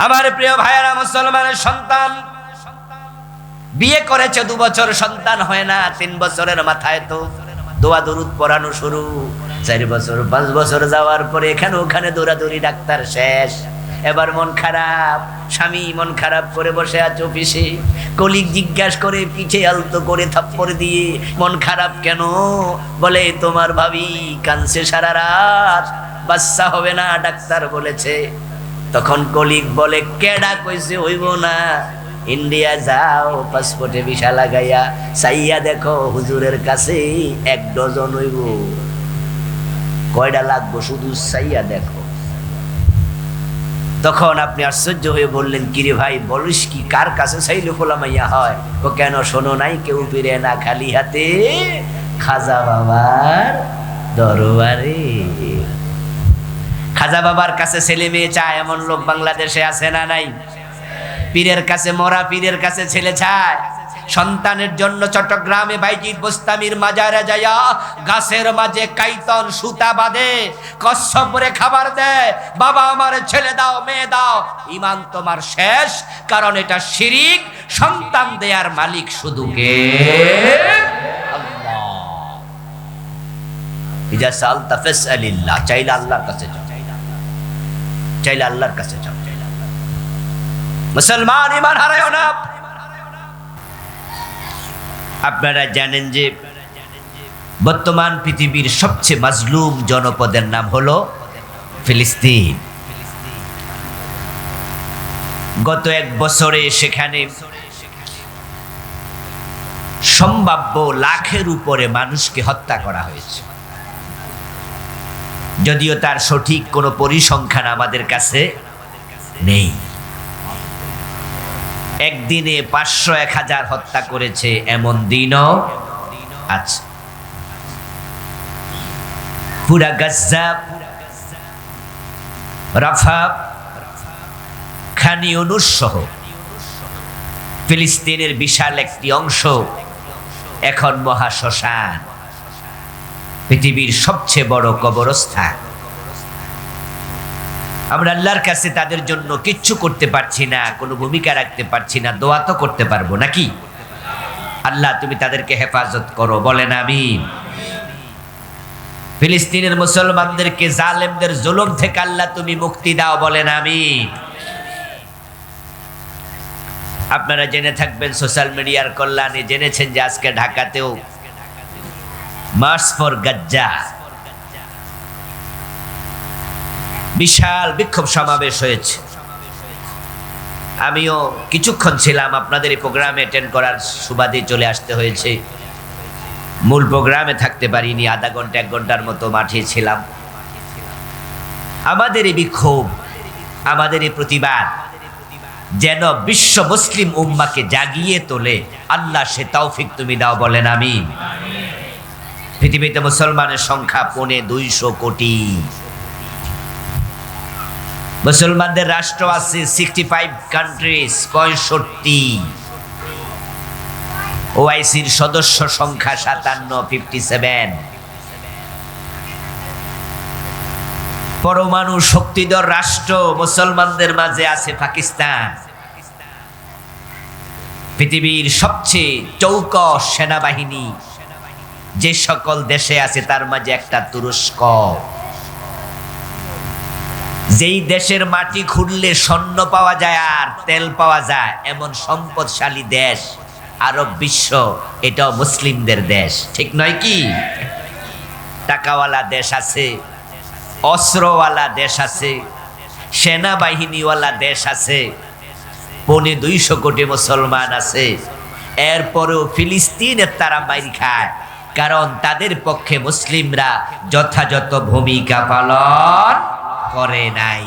আমার প্রিয় ভাইয়েরা, মুসলমানের সন্তান বিয়ে করেছে 2 বছর, সন্তান হয় না। 3 বছরের মাথায় তো দোয়া দরুদ পড়ানো শুরু। 4 বছর 5 বছর যাওয়ার পরে এখানে ওখানে দৌড়াদৌড়ি, ডাক্তার শেষ। এবার মন খারাপ, স্বামী মন খারাপ করে বসে আছে অফিসে। কলিগ জিজ্ঞাসা করে, পিঠে আলতো করে থাপ্পড় দিয়ে, মন খারাপ কেন? বলে তোমার ভাবি কাঁদছে সারা রাত, বাচ্চা হবে না, ডাক্তার বলেছে। তখন কলিগ বলে, কেডা কইছে হইব না? ইন্ডিয়া যাও, পাসপোর্টে ভিসা লাগাইয়া চাইয়া দেখো, হুজুরের কাছে 1 ডজন হইব। কয়টা লাগবো শুধু চাইয়া দেখো। তখন আপনি আশ্চর্য হয়ে বললেন, কিরে ভাই বলিস কি, কার কাছে চাইলে খোলা মাইয়া হয়? ও কেন শোনো নাই, কেউ ফিরে না খালি হাতে, খাজা বাবার দরবারে। খাজা বাবার কাছে ছেলে মেয়ে চায় এমন লোক বাংলাদেশে আছে না নাই? পীরের কাছে, মরা পীরের কাছে ছেলে চায়। সন্তানের জন্য চট্টগ্রামে বাইজিদ বোস্তামির মাজারে যায়া গাছের মাঝে কাইতন সুতা বাঁধে, কচ্ছপরে খাবার দেয়, বাবা আমার ছেলে দাও, মেয়ে দাও, ঈমান তোমার শেষ। কারণ এটা শিরিক। সন্তান দেয়ার মালিক শুধু কে? আল্লাহ। ইজা সালতা ফাসআলিল্লাহ, চাইলে আল্লাহর কাছে যাও, চাইলে আল্লাহর কাছে যাও। মুসলমান, ঈমান হারায়ো না। আপনারা জানেন যে বর্তমান পৃথিবীর সবচেয়ে মাজলুম জনপদের নাম হলো ফিলিস্তিন। গত 1 বছরে সেখানে সম্ভাব্য লাখের উপরে মানুষকে হত্যা করা হয়েছে। যদিও তার সঠিক কোনো পরিসংখ্যান আমাদের কাছে নেই। একদিনে 500-1000 হত্যা করেছে এমন দিনও আছে। পুরা গাজ্জা, রাফা, খান ইউনুস সহ ফিলিস্তিনের বিশাল একটি অংশ এখন মহাশ্মশান, পৃথিবীর সবচেয়ে বড় কবরস্থান। আমরা আল্লাহর কাছে তাদের জন্য কিচ্ছু করতে পারছি না, কোনো ভূমিকা রাখতে পারছি না, দোয়া তো করতে পারবো নাকি? আল্লাহ তুমি তাদেরকে হেফাজত করো, বলেন আমিন। ফিলিস্তিনের মুসলমানদেরকে জালেমদের জুলুম থেকে আল্লাহ তুমি মুক্তি দাও, বলেন আমিন। আপনারা জেনে থাকবেন, সোশ্যাল মিডিয়ার কল্যাণে জেনেছেন যে আজকে ঢাকাতেও মার্চ ফর গাজ্জা, বিশাল বিক্ষোভ সমাবেশ হয়েছে। আমিও কিছুক্ষণ ছিলাম, আপনাদের এই প্রোগ্রামে অ্যাটেন্ড করার সুবাদে চলে আসতে হয়েছে। মূল প্রোগ্রামে থাকতে পারিনি, আধা ঘন্টা 1 ঘন্টার মতো মাঠে ছিলাম। আমাদের এই বিক্ষোভ, আমাদের এই প্রতিবাদ যেন বিশ্ব মুসলিম উম্মাকে জাগিয়ে তোলে, আল্লাহ সে তৌফিক তুমি দাও, বলেন আমিন। পৃথিবীতে মুসলমানের সংখ্যা 250 কোটি। মুসলমানদের রাষ্ট্র আছে 65 কান্ট্রিজ, 65। ওআইসির সদস্য সংখ্যা 57। পরমাণু শক্তিধর রাষ্ট্র মুসলমানদের মাঝে আছে পাকিস্তান। পৃথিবীর সবচেয়ে চৌকস সেনাবাহিনী যে সকল দেশে আছে তার মাঝে একটা তুরস্ক। যেই দেশের মাটি খুঁড়লে স্বর্ণ পাওয়া যায় আর তেল পাওয়া যায় এমন সম্পদশালী দেশ আরব বিশ্ব, এটাও মুসলিমদের দেশ, ঠিক নয় কি? টাকাওয়ালা দেশ আছে, অস্ত্রওয়ালা দেশ আছে, সেনাবাহিনীওয়ালা দেশ আছে, 250 কোটি মুসলমান আছে। এরপরেও ফিলিস্তিনের তারা মাইর খায়, কারণ তাদের পক্ষে মুসলিমরা যথাযথ ভূমিকা পালন করে নাই।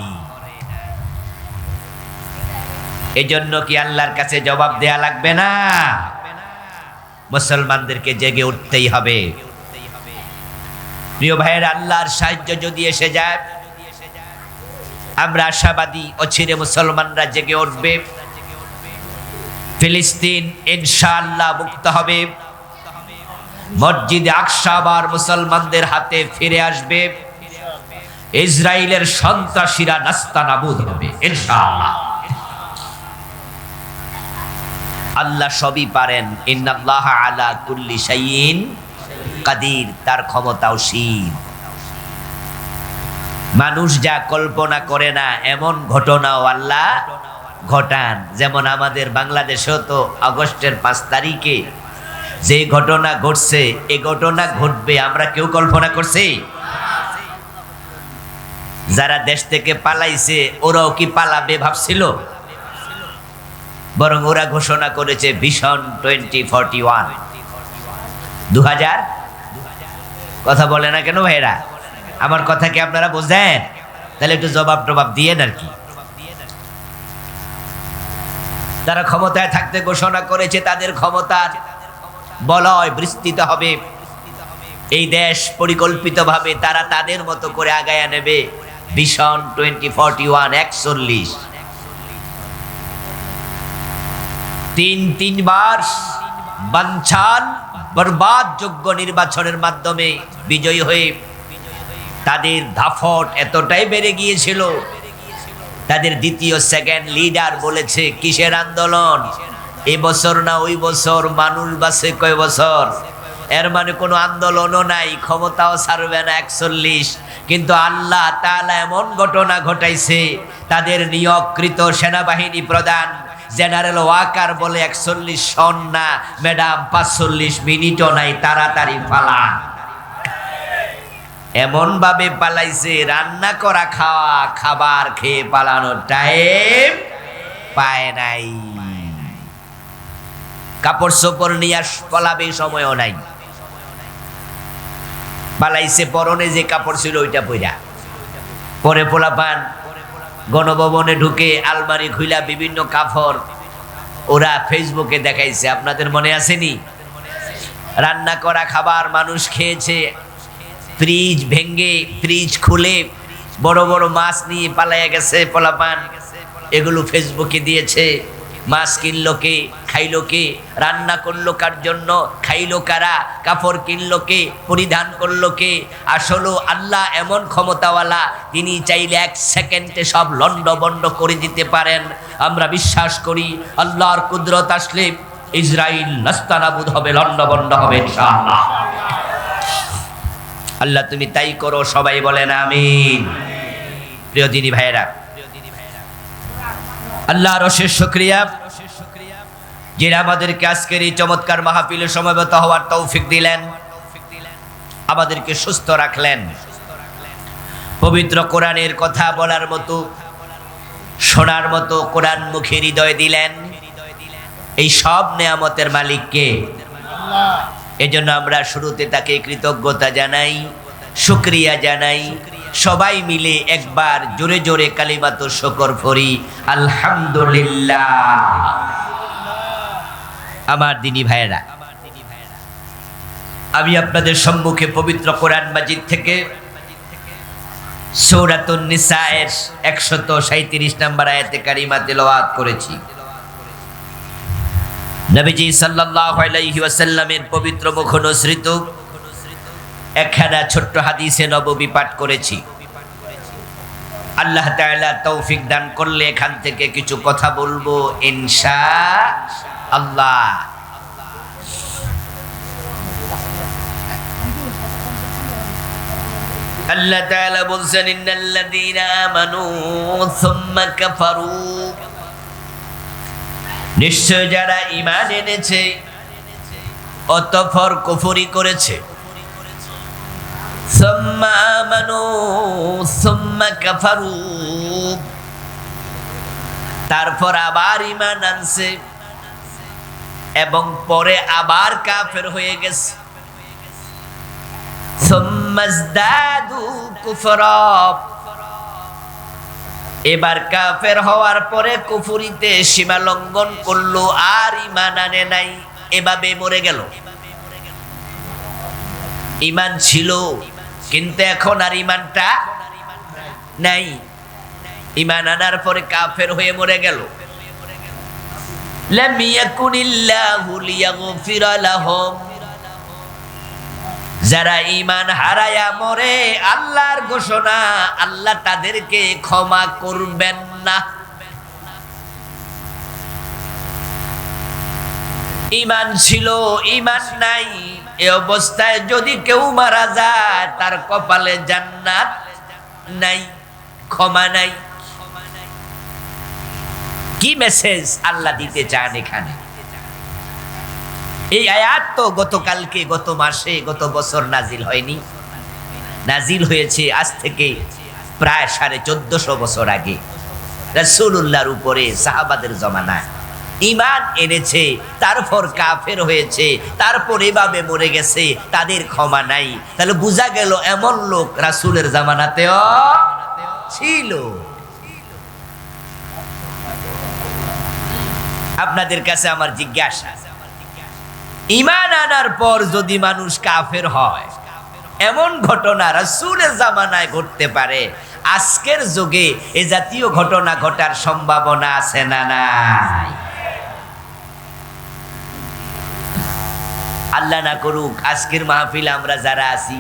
এজন্য কি আল্লাহর কাছে জবাব দেয়া লাগবে না? মুসলমানদেরকে জেগে উঠতেই হবে। প্রিয় ভাইয়ের, আল্লাহর সাহায্য যদি এসে যায়, আমরা আশাবাদী অচিরে মুসলমানরা জেগে উঠবে। ফিলিস্তিন ইনশাআল্লাহ মুক্ত হবে। মসজিদে আকসা আবার মুসলমানদের হাতে ফিরে আসবে। ইসরায়েলের সন্ত্রাসীরা নাস্তানাবুদ হবে ইনশাআল্লাহ। আল্লাহ সবই পারেন। ইন্নাল্লাহা আলা কুল্লি শাইইন কাদির, তার ক্ষমতা অসীম। মানুষ যা কল্পনা করে না এমন ঘটনাও আল্লাহ ঘটান। যেমন আমাদের বাংলাদেশেও তো আগস্টের 5 তারিখে যে ঘটনা ঘটছে, এই ঘটনা ঘটবে আমরা কেউ কল্পনা করছি? যারা দেশ থেকে পালাইছে ওরাও কি পালাবে ভাবছিল? বরং ওরা ঘোষণা করেছে ভিশন 2041। 2000 কথা বলে না কেন ভাইরা? আমার কথা কি আপনারা বোঝেন? তাহলে একটু জবাব টবাব দিয়েন আর কি। তারা ক্ষমতায় থাকতে ঘোষণা করেছে তাদের ক্ষমতার বলয় বিস্তৃত হবে, এই দেশ পরিকল্পিতভাবে তারা তাদের মতো করে আগায়া নেবে। ভিশন 2041 41 তিনবার বানচাল বরবাদ যোগ্য নির্বাচনের মাধ্যমে বিজয়ী হয়ে তাদের দাফট এতটাই বেড়ে গিয়েছিল, তাদের দ্বিতীয় সেকেন্ড লিডার বলেছে কিসের আন্দোলন, এ বছর না ওই বছর, মানুষ বাসে কয় বছর, এর মানে কোনো আন্দোলনও নাই, ক্ষমতাও ছাড়বে না 41। কিন্তু আল্লাহ তাআলা এমন ঘটনা ঘটাইছে, তাদের নিয়োগকৃত সেনাবাহিনী প্রধান জেনারেল ওয়াকার বলে 41 সন না ম্যাডাম 45 মিনিটও নাই, তাড়াতাড়ি পালান। এমন ভাবে পালাইছে, রান্না করা খাওয়া খাবার খেয়ে পালানোর টাইম পায় নাই, কাপড় চোপড় নিয়ে পলাবে সময়ও নাই। পালাইছে পরনে যে কাপড় ছিল ওইটা পইরা। পরে পোলাপান গণভবনে ঢুকে আলমারি খুইলা বিভিন্ন কাপড় ওরা ফেসবুকে দেখাইছে, আপনাদের মনে আসেনি? রান্না করা খাবার মানুষ খেয়েছে, ফ্রিজ ভেঙ্গে ফ্রিজ খুলে বড় বড় মাছ নিয়ে পালাইয়া গেছে পোলাপান, এগুলো ফেসবুকে দিয়েছে। মাছ কিনলো কে, খাইলো কে, রান্না করলো কার জন্য, খাইলো কারা, কাপড় কিনলো কে, পরিধান করলো কে? আসলে আল্লাহ এমন ক্ষমতাওয়ালা, তিনি চাইলে 1 সেকেন্ডে সব লন্ডভন্ড করে দিতে পারেন। আমরা বিশ্বাস করি আল্লাহর কুদরত আসলে ইসরাইল নাস্তানাবুদ হবে, লন্ডভন্ড হবে ইনশাআল্লাহ। আল্লাহ তুমি তাই করো, সবাই বলেন আমিন। প্রিয় দিনী ভাইয়েরা, আল্লাহর অশেষ শুকরিয়া যিনি আমাদেরকে আজকের এই চমৎকার মাহফিলে সমবেত হওয়ার তৌফিক দিলেন, আমাদেরকে সুস্থ রাখলেন, পবিত্র কোরআনের কথা বলার মতো শোনার মতো কোরআন মুখে হৃদয় দিলেন। এই সব নেয়ামতের মালিককে, এজন্য আমরা শুরুতে তাকে কৃতজ্ঞতা জানাই, শুকরিয়া জানাই। সবাই মিলে একবার জোরে জোরে কালিমাতু শুকর পড়ি, আলহামদুলিল্লাহ। আমার দিনী ভাইয়েরা, আমি আপনাদের সম্মুখে পবিত্র কোরআন মাজিদ থেকে সূরাতুন নিসায়ের 137 নম্বর আয়াতে কারিমা তেলাওয়াত করেছি। নবীজি সাল্লাল্লাহু আলাইহি ওয়াসাল্লামের পবিত্র মুখ অনুসৃত একখানা ছোট্ট হাদিসে নববী পাঠ করেছি। আল্লাহ তাআলা তৌফিক দান করলে এখান থেকে কিছু কথা বলবো ইনশাআল্লাহ। আল্লাহ তাআলা বলছেন ইন্নাল্লাযীনা আমানু সুম্মা কাফারু, নিশ্চয় যারা ঈমান এনেছে অতঃপর কুফরি করেছে, সুম্মা আমানু সুম্মা কাফারু, তারপর আবার ঈমান আনছে এবং পরে আবার কাফের হয়ে গেছে, সুম্মাজদাদু কুফরা, এবার কাফের হওয়ার পরে কুফরিতে সীমা লঙ্ঘন করলো, আর ঈমান আনে নাই, এভাবে মরে গেল। ঈমান ছিল কিন্তু এখন আর ঈমানটা নাই, ঈমান আনার পরে কাফের হয়ে মরে গেল। লাম ইয়াকুনিল্লাহু লিয়াগফিরা লাহুম, যারা ঈমান হারায়া মরে আল্লাহর ঘোষণা আল্লাহ তাদেরকে ক্ষমা করবেন না। ঈমান ছিল, ঈমান নাই, এ অবস্থায় যদি কেউ মারা যায় তার কপালে জান্নাত নাই, ক্ষমা নাই। কি মেসেজ আল্লাহ দিতে চান এখানে? এই আয়াত তো গতকালকে, গত মাসে, গত বছর নাজিল হয়নি, নাজিল হয়েছে আজ থেকে প্রায় 1450 বছর আগে রাসূলুল্লাহর উপরে, সাহাবাদের জমানায়। ঈমান এনেছে, তারপর কাফের হয়েছে, তারপর এভাবে মরে গেছে, তাদের ক্ষমা নাই। তাহলে বোঝা গেল এমন লোক রাসূলের জামানাতেও ছিল। আপনাদের কাছে আমার জিজ্ঞাসা, ঈমান আনার পর যদি মানুষ কাফের হয়, এমন ঘটনা রাসূলের জামানায় ঘটতে পারে, আজকের যুগে এ জাতীয় ঘটনা ঘটার সম্ভাবনা আছে না নাই? আল্লাহ না করুক আজকের মাহফিলে আমরা যারা আছি,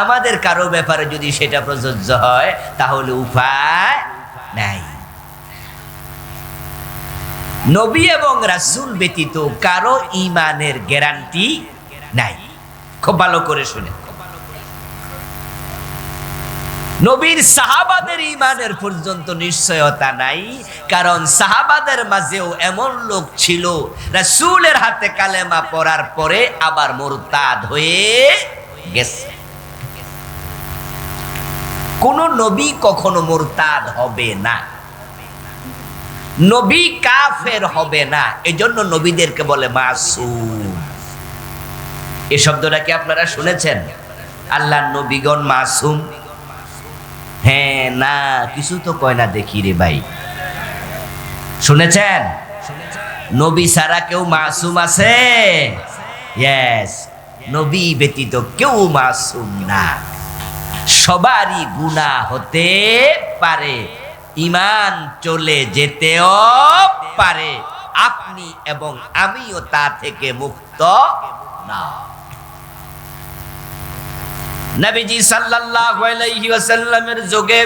আমাদের কারো ব্যাপারে যদি সেটা প্রযোজ্য হয়, তাহলে উপায় নাই। নবী এবং রাসূল ব্যতীত কারো ঈমানের গ্যারান্টি নাই। খুব ভালো করে শুনে, নবীর সাহাবাদের ঈমানের পর্যন্ত নিশ্চয়তা নাই, কারণ সাহাবাদের মাঝেও এমন লোক ছিল রাসূলের হাতে কালেমা পড়ার পরে আবার মুরতাদ হয়ে গেছে। কোন নবী কখনো মুরতাদ হবে না, নবী কাফের হবে না, এজন্য নবীদেরকে বলে মাসুম। এই শব্দটা কি আপনারা শুনেছেন? আল্লাহর নবীগণ মাসুম? হ্যাঁ না, কিছু তো কয় না দেখি রে ভাই। শুনেছেন? নবী ছাড়া কেউ মাসুম আছে? ইয়েস, নবী ব্যতীত কেউ মাসুম না। সবারই গুনাহ হতে পারে, ঈমান চলে যেতেও পারে, আপনি এবং আমিও তা থেকে মুক্ত না। নবীজি সাল্লাল্লাহু আলাইহি ওয়াসাল্লামের যুগে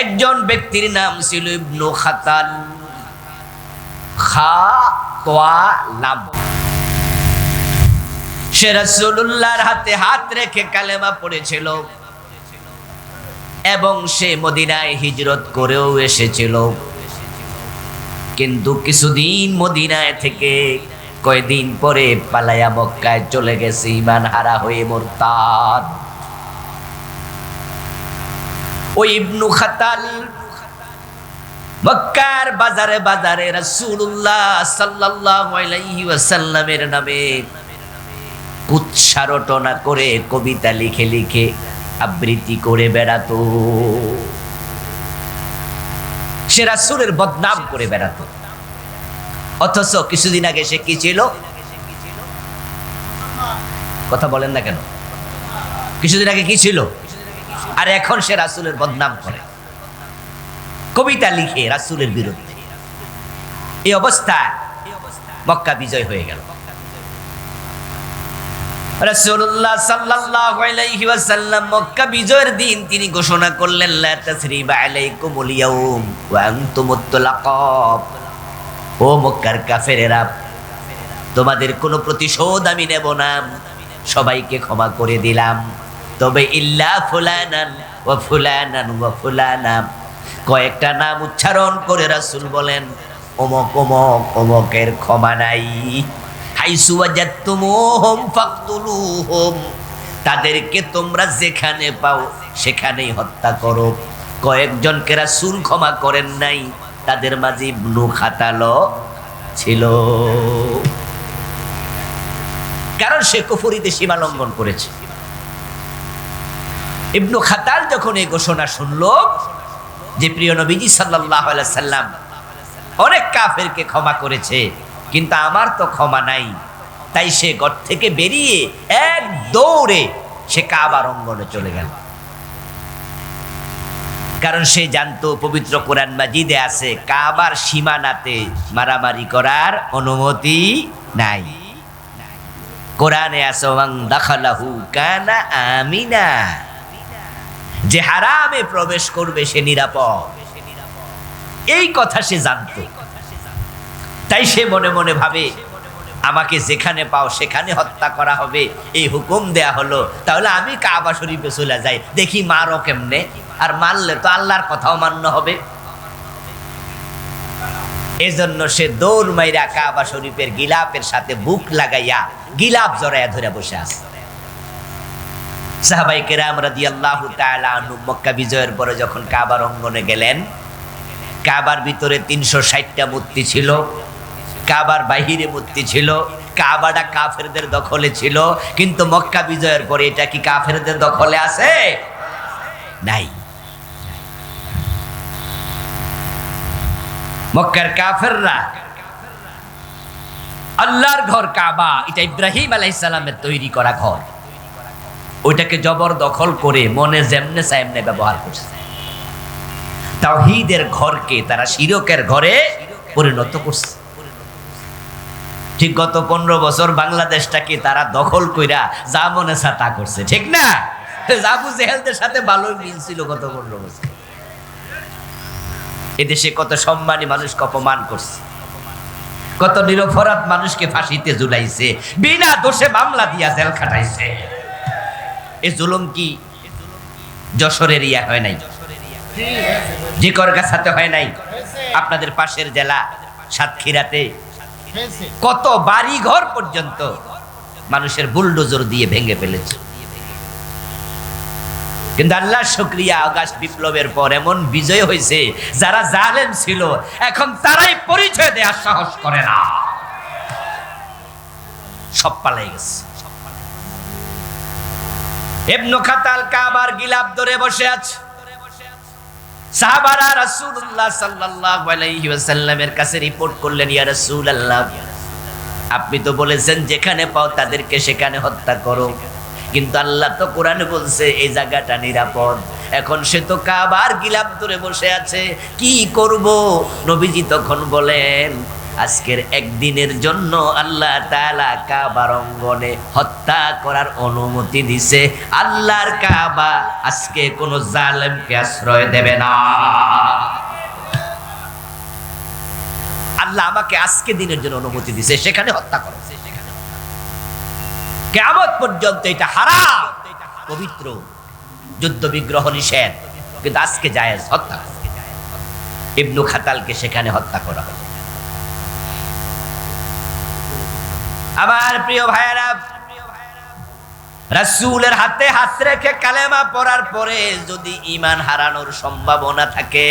একজন ব্যক্তির নাম ছিল ইবনু খাতাল, খাতালাম। সে রাসূলুল্লাহর হাতে হাত রেখে কালেমা পড়েছিল এবং সে মদিনায় হিজরত করেও এসেছিল, কিন্তু কিছুদিন মদিনায় থেকে কয়েকদিন পরে পালায়া মক্কায় চলে গেছে, ঈমান হারা হয়ে মুরতাদ। ওই ইবনু খাতাল মক্কার বাজারে বাজারে রাসূলুল্লাহ সাল্লাল্লাহু আলাইহি ওয়াসাল্লামের নামে উচ্চারণা করে, কবিতা লিখে লিখে আবৃত্তি করে বেড়াতো। সে রাসূলের বদনাম করে বেড়াতো। অথচ কিছুদিন আগে সে কি ছিল? কথা বলেন না কেন? কিছুদিন আগে কি ছিল? আর এখন সে রাসূলের বদনাম করে, কবিতা লিখে রাসূলের বিরুদ্ধে। এই অবস্থায় মক্কা বিজয় হয়ে গেল। রাসূলুল্লাহ সাল্লাল্লাহু আলাইহি ওয়াসাল্লাম মক্কা বিজয়ের দিন তিনি ঘোষণা করলেন, লা তাসরিবা আলাইকুমুল ইয়াউম ওয়া আনতুমুত তুলাকাব। ও মক্কার কাফেরেরা, তোমাদের কোনো প্রতিশোধ আমি নেব না, সবাইকে ক্ষমা করে দিলাম, তবে ইল্লা ফুলানান ওয়া ফুলানান ওয়া ফুলানা। কয়েকটা নাম উচ্চারণ করে রাসূল বলেন, অমুক অমুক অমুকের ক্ষমা নাই। হাইসু ওয়াজাদতুমুহুম ফাকতুলুহুম, তাদেরকে তোমরা যেখানে পাও সেখানেই হত্যা করো। কয়েকজনকে রাসূল ক্ষমা করেন নাই, তাদের মাঝে ইবনু খাতালও ছিল, কারণ সে কুফরিতে সীমা লঙ্ঘন করেছে। ইবনু খাতাল যখন এই ঘোষণা শুনলো যে প্রিয় নবীজি সাল্লাল্লাহু আলাইহি সাল্লাম অনেক কাফেরকে ক্ষমা করেছে, কিন্তু আমার তো ক্ষমা নাই, তাই সে ঘর থেকে বেরিয়ে এক দৌড়ে সে কাবার অঙ্গনে চলে গেল। কারণ সে জানতো পবিত্র কোরআন মাজিদে আছে কাবার সীমানাতে মারামারি করার অনুমতি নাই। কোরআনে আছে ওয়াং দাখালাহু কানা আমিনা, যে হারামে প্রবেশ করবে সে নিরাপদ। এই কথা সে জানতো, তাই সে মনে মনে ভাবে আমাকে যেখানে পাও সেখানে হত্যা করা হবে, এই হুকুম দেয়া হলো, তাহলে আমি কাবা শরীফে চলে যাই, দেখি মারো কেমনে, আর মারলে তো আল্লাহর কথাও মান্য হবে। এজন্য সে দৌড় মাইরা কাবা শরীফের গিলাফের সাথে বুক লাগাইয়া গিলাফ জড়াইয়া ধরে বসে আছে। সাহাবায়ে কেরাম রাদিয়াল্লাহু তাআলা আনহু মক্কা বিজয়ের পরে যখন কাবার অঙ্গনে গেলেন, কাবার ভিতরে 360টা মূর্তি ছিল, কাবার বাহিরে মূর্তি ছিল, কাবাটা কাফেরদের দখলে ছিল, কিন্তু মক্কা বিজয়ের পরে এটা কি কাফেরদের দখলে আছে? নাই। মক্কার কাফেররা আল্লাহর ঘর কাবা, এটা ইব্রাহিম আলাইহিস সালামের তৈরি করা ঘর, ওইটাকে জবরদখল করে মনে যেমনে সামনে ব্যবহার করছে। তাওহীদের ঘরকে তারা শিরকের ঘরে পরিণত করছে। ঠিক গত 15 বছর বাংলাদেশটাকে তারা দখল কইরা যা মনে চা তা করছে, ঠিক না? আবু জেহেলদের সাথে ভালোই মিল ছিল গত 15 বছর। এদেশে কত সম্মানী মানুষকে অপমান করছে, কত নিরপরাধ মানুষকে ফাঁসিতে ঝুলাইছে, বিনা দোষে মামলা দিয়া জেল খাটাইছে। এই জুলুম কি যশোরের ইয়া হয় নাই? জিকরগাছাতে হয় নাই? আপনাদের পাশের জেলা সাতক্ষীরাতে কত বাড়ি ঘর পর্যন্ত মানুষের বুলডোজার দিয়ে ভেঙে ফেলেছে। কিন্তু আল্লাহর শুকরিয়া, আগস্ট বিপ্লবের পর এমন বিজয় হয়েছে, যারা জালেম ছিল এখন তারাই পরিচয় দেওয়ার সাহস করে না, সব পালাই গেছে। ইবনে খাতাল কাবার গিলাফ ধরে বসে আছে। সাহাবারা রাসূলুল্লাহ সাল্লাল্লাহু আলাইহি ওয়াসাল্লামের কাছে রিপোর্ট করলেন, ইয়া রাসূলুল্লাহ, আপনি তো বলেছেন যেখানে পাও তাদেরকে সেখানে হত্যা করো, কিন্তু আল্লাহ তো কোরআনে বলছে এই জায়গাটা নিরাপদ। এখন সে তো কাবার গিলাফ ধরে বসে আছে, কি করব? নবীজি তখন বলেন, আজকের একদিনের জন্য আল্লাহ তাআলা কাবার অঙ্গনে হত্যা করার অনুমতি দিছে। আল্লাহর কাবা আজকে কোন জালেমকে আশ্রয় দেবে না। আল্লাহ আমাকে আজকে দিনের জন্য অনুমতি দিছে, সেখানে হত্যা করো। কিয়ামত পর্যন্ত এটা হারাম, পবিত্র, যুদ্ধ বিগ্রহ নিষেধ, কিন্তু আজকে জায়েজ হত্যা। ইবনে খাতালকে সেখানে হত্যা করা হলো। আমার প্রিয় ভাইয়েরা, রাসূলের হাতে হাত রেখে কালেমা পড়ার পরে যদি ঈমান হারানোর সম্ভাবনা থাকে,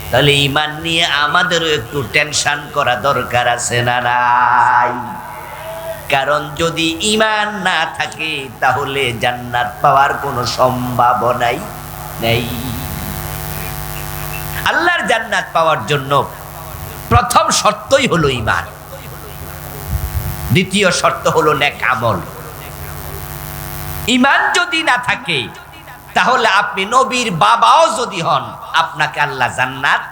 তাহলে ঈমান নিয়ে আমাদেরও একটু টেনশন করা দরকার আছে না নাই? কারণ যদি ঈমান না থাকে তাহলে জান্নাত পাওয়ার কোনো সম্ভাবনাই নেই। আল্লাহর জান্নাত পাওয়ার জন্য প্রথম শর্তই হলো ঈমান, দ্বিতীয় শর্ত হলো নেক আমল। ঈমান যদি না থাকে তাহলে আপনি নবীর বাবাও যদি হন, আপনাকে আল্লাহ জান্নাত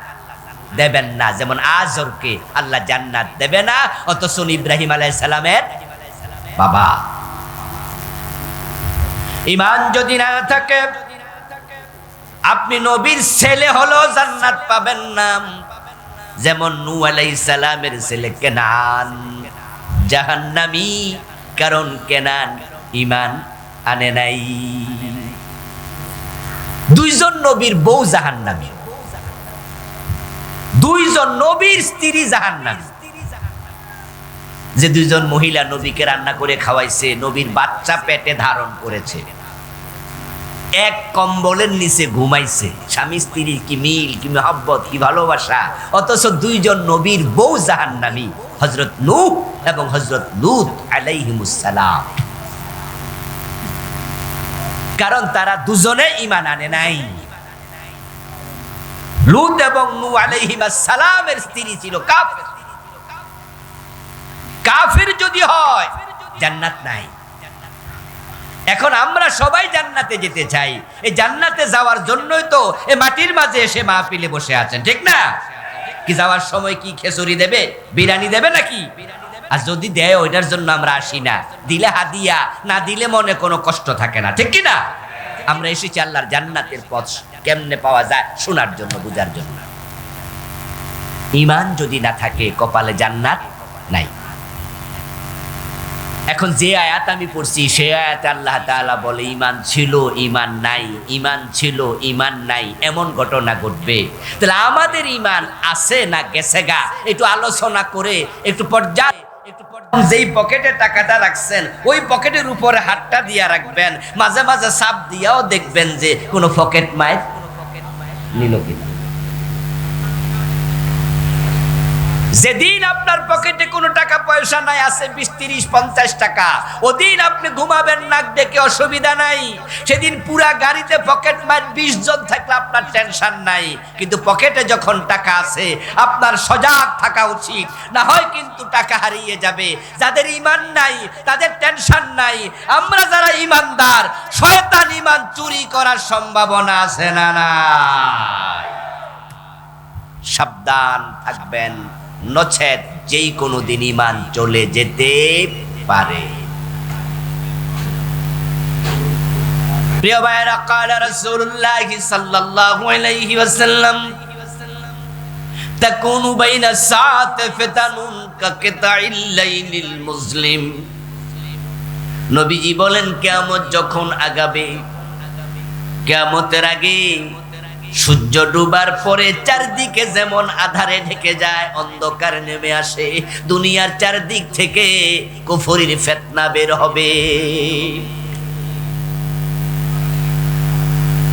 দেবেন না। যেমন আজরকে আল্লাহ জান্নাত দেবে না, অথচ ইব্রাহিম আলাইহিস সালামের বাবা। ঈমান যদি না থাকে আপনি নবীর ছেলে হলো জান্নাত পাবেন না। যেমন নূহ আলাইহিস সালামের ছেলে কেনান জাহান্নামী, কারণ কেনান ঈমান আনে নাই। দুইজন নবীর বউ জাহান্নামী, দুইজন নবীর স্ত্রী জাহান্নামী। যে দুইজন মহিলা নবীকে রান্না করে খাওয়াইছে, নবীর বাচ্চা পেটে ধারণ করেছে, এক কম্বলের নিচে ঘুমাইছে, স্বামী স্ত্রী কি মিল, কি মহব্বত, কি ভালোবাসা, অথচ দুইজন নবীর বউ জাহান্নামী, হযরত নূহ এবং হযরত লূত আলাইহিমুস সালাম। কারণ তারা দুজনে ঈমান আনে নাই। লূত এবং নূহ আলাইহিস সালামের স্ত্রী ছিল কাফের। কাফের যদি হয় জান্নাত নাই। এখন আমরা সবাই জান্নাতে যেতে চাই, এই জান্নাতে যাওয়ার জন্যই তো এই মাটির মাঝে এসে মাহফিলে বসে আছেন, ঠিক না? কি যাওয়ার সময় কি খিচুড়ি দেবে, বিরিয়ানি দেবে নাকি? আর যদি দেয় ওইটার জন্য আমরা আসি না, দিলে হাদিয়া, না দিলে মনে কোনো কষ্ট থাকে না, ঠিক কি না? আমরা এসেছি আল্লাহর জান্নাতের পথ কেমনে পাওয়া যায় শোনার জন্য, বুঝার জন্য। ঈমান যদি না থাকে কপালে জান্নাত নাই। এখন যে আয়াত আমি পড়ছি সে আয়াতে আল্লাহ তাআলা বলে ঈমান ছিল ঈমান নাই, ঈমান ছিল ঈমান নাই, এমন ঘটনা ঘটবে। তাহলে আমাদের ঈমান আছে না গেছে গা, একটু আলোচনা করে একটু পর্যায় যেই পকেটে টাকাটা রাখছেন ওই পকেটের উপরে হাতটা দিয়া রাখবেন, মাঝে মাঝে চাপ দিয়াও দেখবেন যে কোনো পকেট মার নিল কিনা। যেদিন আপনার পকেটে কোনো টাকা পয়সা নাই, আছে 20, 30, 50 টাকা, ওদিন আপনি ঘুমাবেন নাক ডেকে, অসুবিধা নাই। সেদিন পুরা গাড়িতে পকেট মার 20 জন থাকলে আপনার টেনশন নাই, কিন্তু পকেটে যখন টাকা আছে আপনার সজাগ থাকা উচিত, না হয় কিন্তু টাকা হারিয়ে যাবে। যাদের ঈমান নাই তাদের টেনশন নাই, আমরা যারা ঈমানদার শয়তান ঈমান চুরি করার সম্ভাবনা আছে না নাই? সাবধান থাকবেন, নচেত যেই কোনো দিন ঈমান চলে যেতে পারে। প্রিয় ভাইরা, قال رسول الله صلى الله عليه وسلم تكون بين الساعة فتن كقطع الليل المظلم। নবীজি বলেন কিয়ামত যখন আগাবে, কিয়ামতের আগে সূর্য ডুবার পরে চারদিকে যেমন আধারে ঢেকে যায়, অন্ধকার নেমে আসে, দুনিয়ার চারদিক থেকে কুফরির ফিতনা বের হবে।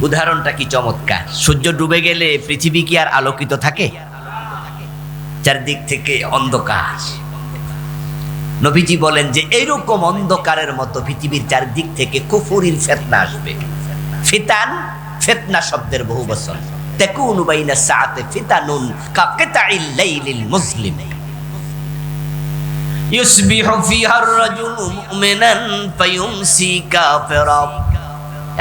উদাহরণটা কি চমৎকার! সূর্য ডুবে গেলে পৃথিবী কি আর আলোকিত থাকে? চারদিক থেকে অন্ধকার। নবীজি বলেন যে এইরকম অন্ধকারের মতো পৃথিবীর চারদিক থেকে কুফরির ফিতনা আসবে। ফিতান, ফিতনা শব্দের বহু বচন। তাকুনু বাইনা সাআতি ফিতানুন কাকিতাইল লাইলিল মুসলিম ইউসবিহু ফিহা আর-রাজুলু মুমিনান ফায়ুমসি কাফিরা।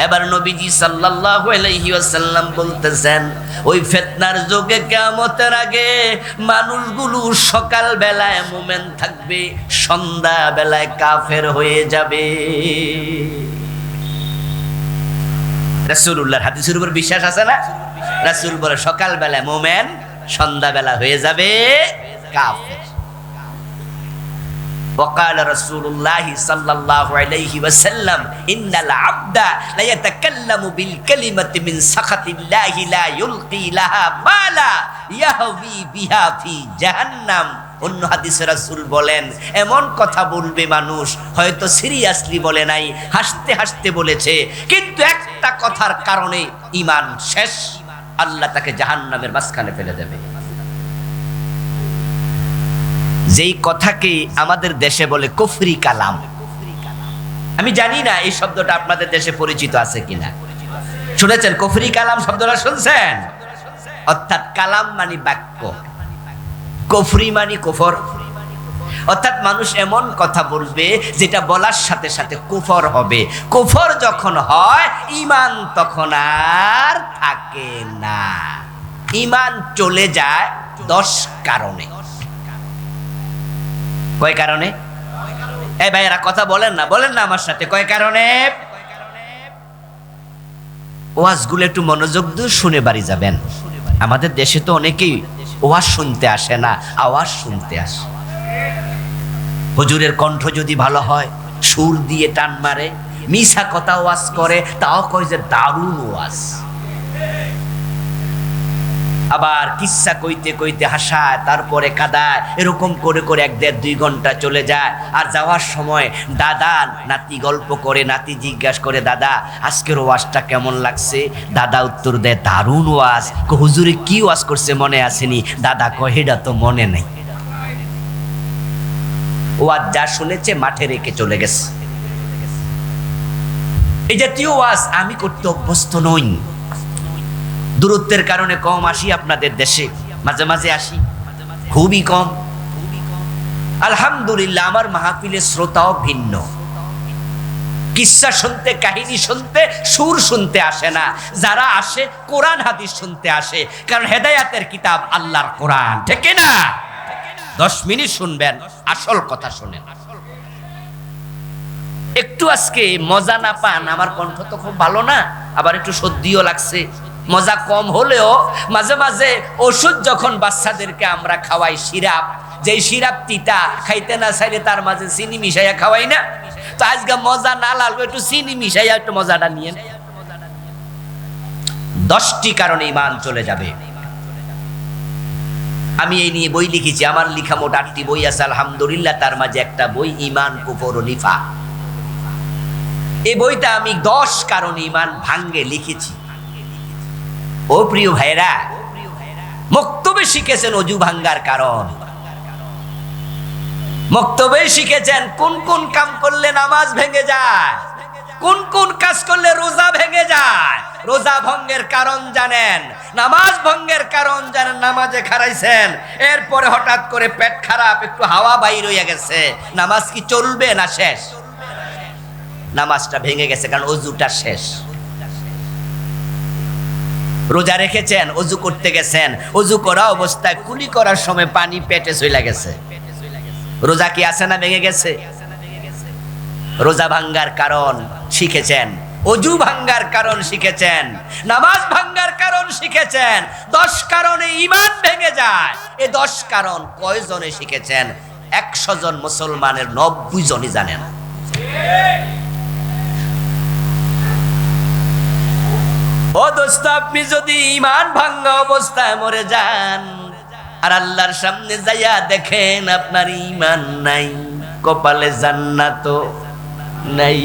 এবার নবীজি সাল্লাল্লাহু আলাইহি ওয়াসাল্লাম বলতেছেন, ওই ফিতনার যুগে কিয়ামতের আগে মানুষগুলো সকাল বেলায় মুমিন থাকবে, সন্ধ্যা বেলায় কাফের হয়ে যাবে। রাসূলুল্লাহর হাদিসের উপর বিশ্বাস আছে না? রাসূল বলে সকাল বেলায় মুমিন, সন্ধ্যা বেলা হয়ে যাবে কাফের। وقال رسول الله صلى الله عليه وسلم إن العبد لا يتكلم بالكلمة من سخط الله لا يلقي لها بالا يهوي بها في جهنم। অন্য হাদিসে রাসূল বলেন, এমন কথা বলবে মানুষ, হয়তো সিরিয়াসলি বলে নাই, হাসতে হাসতে বলেছে, কিন্তু একটা কথার কারণে ঈমান শেষ, আল্লাহ তাকে জাহান্নামের মাঝখানে ফেলে দেবে। যেই কথাকে আমাদের দেশে বলে কুফরি কালাম। আমি জানি না এই শব্দটা আপনাদের দেশে পরিচিত আছে কিনা। শুনেছেন কুফরি কালাম শব্দটা? শুনছেন? অর্থাৎ কালাম মানে বাক্য, কুফরি মানে কুফর। অর্থাৎ মানুষ এমন কথা বলবে যেটা বলার সাথে সাথে কুফর হবে। কুফর যখন হয় ঈমান তখন আর থাকে না। ঈমান চলে যায় 10 কারণে। কয় কারণে? এই ভাইয়েরা কথা বলেন না, বলেন না আমার সাথে, কয় কারণে? ওয়াজগুলো একটু মনোযোগ দিয়ে শুনে বাড়ি যাবেন। আমাদের দেশে তো অনেকেই ওয়াজ শুনতে আসে না, আওয়াজ শুনতে আসে। হুজুরের কণ্ঠ যদি ভালো হয়, সুর দিয়ে টান মারে, মিছা কথা ওয়াজ করে, তাও কয় যে দারুণ ওয়াজ। আবার কিচ্ছা কইতে কইতে হাসায়, তারপরে কাঁদায়, এরকম করে করে 1-1.5-2 ঘন্টা চলে যায়। আর যাওয়ার সময় দাদা নাতি গল্প করে, নাতি জিজ্ঞাসা করে, দাদা আজকের ওয়াজটা কেমন লাগছে? দাদা উত্তর দেয়, দারুণ ওয়াজ। হুজুরে কি ওয়াজ করছে মনে আসেনি? দাদা কয়, এটা তো মনে নেই। ওয়াজ যা শুনেছে মাঠে রেখে চলে গেছে। এই জাতীয় ওয়াজ আমি করতে অভ্যস্ত নই। দূরত্বের কারণে কম আসি আপনাদের দেশে, মাঝে মাঝে আসি, খুবই কম। আলহামদুলিল্লাহ, আমার মাহফিলের শ্রোতাও ভিন্ন। কিসসা শুনতে, কাহিনী শুনতে, সুর শুনতে আসে না। যারা আসে কোরআন হাদিস শুনতে আসে, কারণ হেদায়াতের কিতাব আল্লাহর কোরআন, ঠিক না? 10 মিনিট শুনবেন, আসল কথা শুনেন। একটু আজকে মজা না পান, আমার কণ্ঠ তো খুব ভালো না, আবার একটু সর্দিও লাগছে, মজা কম হলেও মাঝে মাঝে ওষুধ যখন বাচ্চাদেরকে আমরা খাওয়াই সিরাপ, যেই সিরাপ তিতা, খাইতে না চাইলে তার মাঝে চিনি মিশাইয়া খাওয়াই না, তো আজকে মজা না লাগবে একটু চিনি মিশাইয়া একটু মজাটা নিয়ে। 10টি কারণে ঈমান চলে যাবে। আমি এই নিয়ে বই লিখেছি, আমার লেখা মোট 8টি বই আছে আলহামদুলিল্লাহ। তার মাঝে একটা বই ঈমান কুফর ও নিফাক। এই বইটা আমি 10 কারণে ঈমান ভাঙ্গে লিখেছি। ও প্রিয় ভাইরা, মক্তবে শিখেছেন ওযু ভাঙ্গার কারণ, মক্তবে শিখেছেন কোন কোন কাম করলে নামাজ ভেঙে যায়, কোন কোন কাজ করলে রোজা ভেঙে যায়। রোজা ভঙ্গের কারণ জানেন, নামাজ ভঙ্গের কারণ জানেন, নামাজে খারাইছেন, এরপরে হঠাৎ করে পেট খারাপ, একটু হাওয়া বাইর হয়ে গেছে, নামাজ কি চলবে না শেষ? নামাজটা ভেঙে গেছে কারণ ওযুটা শেষ। রোজা রেখেছেন, ওযু করতে গেছেন, ওযু করা অবস্থায় কুলি করার সময় পানি পেটে চলে গেছে, রোজা কি আছে না ভেঙে গেছে? রোজা ভাঙ্গার কারণ শিখেছেন, ওযু ভাঙ্গার কারণ শিখেছেন, নামাজ ভাঙ্গার কারণ শিখেছেন। 10 কারণে ঈমান ভেঙে যায়। এই 10 কারণ কয়জনে শিখেছেন? 100 জন মুসলমানের 90 জনই জানেন। ও দোস্ত, আপনি যদি ঈমান ভাঙ্গা অবস্থায় মরে যান আর আল্লাহর সামনে যাইয়া দেখেন আপনার ঈমান নাই, কপালে জান্নাতও নাই,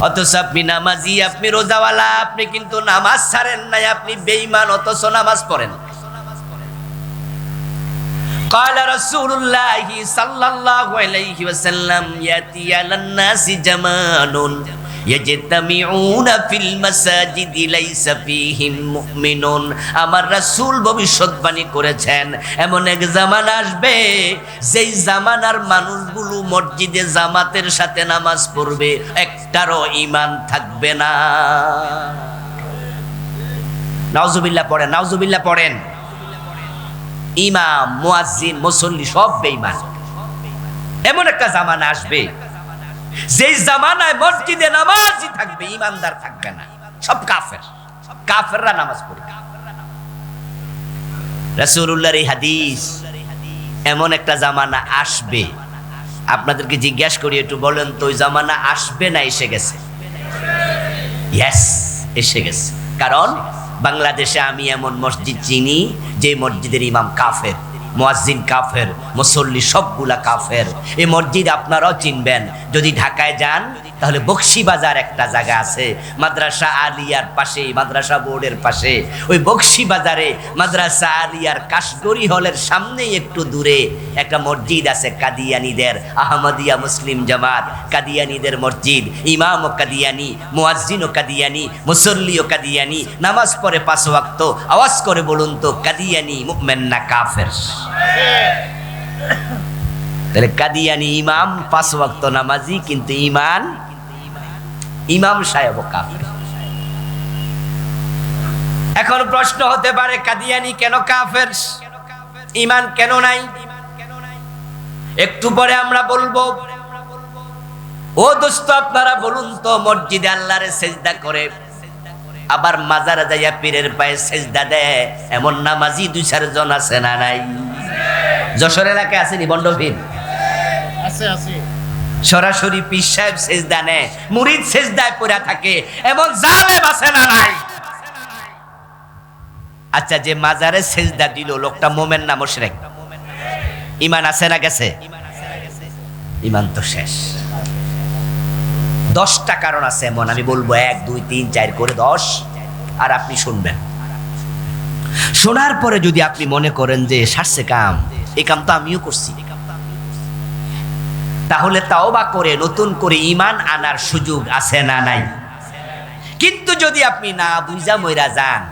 অথচ আপনি নামাজি, আপনি রোজাওয়ালা, আপনি কিন্তু নামাজ ছাড়েন নাই, আপনি বেঈমান অথচ নামাজ পড়েন। قال رسول الله صلى الله عليه وسلم يأتي على الناس زمان يجتمعون في المساجد ليس فيهم مؤمنون। আমার রাসূল ভবিষ্যৎবাণী করেছেন এমন এক জামানা আসবে যেই জামানার মানুষগুলো মসজিদে জামাতের সাথে নামাজ পড়বে, একটারও ঈমান থাকবে না। নাউজুবিল্লাহ পড়েন, নাউজুবিল্লাহ পড়েন। ইমাম, মুয়াজ্জিন, মুসল্লি সব বেঈমান। এমন একটা জামানা আসবে যেই জামানায় মসজিদে নামাজই থাকবে, ঈমানদার থাকবে না, সব কাফের। কাফেররা নামাজ পড়বে। রাসূলুল্লাহর এই হাদিস, এমন একটা জামানা আসবে। আপনাদেরকে জিজ্ঞাসা করি, একটু বলেন তো ওই জামানা আসবে না এসে গেছে? ইয়েস, এসে গেছে। কারণ বাংলাদেশে আমি এমন মসজিদ চিনি যে মসজিদের ইমাম কাফের, মুয়াজ্জিন কাফের, মুসল্লি সবগুলা কাফের। এই মসজিদ আপনারাও চিনবেন। যদি ঢাকায় যান তাহলে বকশীবাজার একটা জায়গা আছে, মাদ্রাসা আলিয়ার পাশে, মাদ্রাসা বোর্ডের পাশে। ওই বকশীবাজারে মাদ্রাসা আলিয়ার কাশগড়ি হলের সামনেই একটু দূরে একটা মসজিদ আছে কাদিয়ানীদের, আহমদিয়া মুসলিম জামাত কাদিয়ানীদের মসজিদ। ইমাম ও কাদিয়ানী, মুয়াজ্জিন ও কাদিয়ানী, মুসল্লি ও কাদিয়ানী, নামাজ পড়ে 5 ওয়াক্ত। আওয়াজ করে বলুন তো, কাদিয়ানী মুমিন না কাফের? তাহলে কাদিয়ানী ইমাম 5 ওয়াক্ত নামাজি, কিন্তু ইমাম সাহেব কাফের। এখন প্রশ্ন হতে পারে, কাদিয়ানী কেন কাফের, ঈমান কেন নাই? একটু পরে আমরা বলবো। ও দোস্ত, আপনারা বলুন তো, মসজিদে আল্লাহরে সেজদা করে আবার মাজারে যাইয়া পীরের পায়ে সেজদা দেয় এমন নামাজি 2-4 জন আছে না নাই? যশোর এলাকায় আসেনি বন্ডভীর? আছে, আছে। সরাসরি পীর সাহেব সেজদা নেয়, মুরিদ সেজদায় পড়ে থাকে এমন জালেম আছে না নাই? আচ্ছা, যে মাজারে সেজদা দিল লোকটা মোমেন না মুশরিক? ঈমান আছে না গেছে? ঈমান তো শেষ। 10টা কারণ আছে এমন, আমি বলবো 1, 2, 3, 4 করে 10, আর আপনি শুনবেন। শোনার পরে যদি আপনি মনে করেন যে সারছে কাম, এই কাম তো আমিও করছি, তাহলে তাওবা করে নতুন করে ঈমান আনার সুযোগ আছে না নাই? কিন্তু যদি আপনি না বুঝা মইরা যান,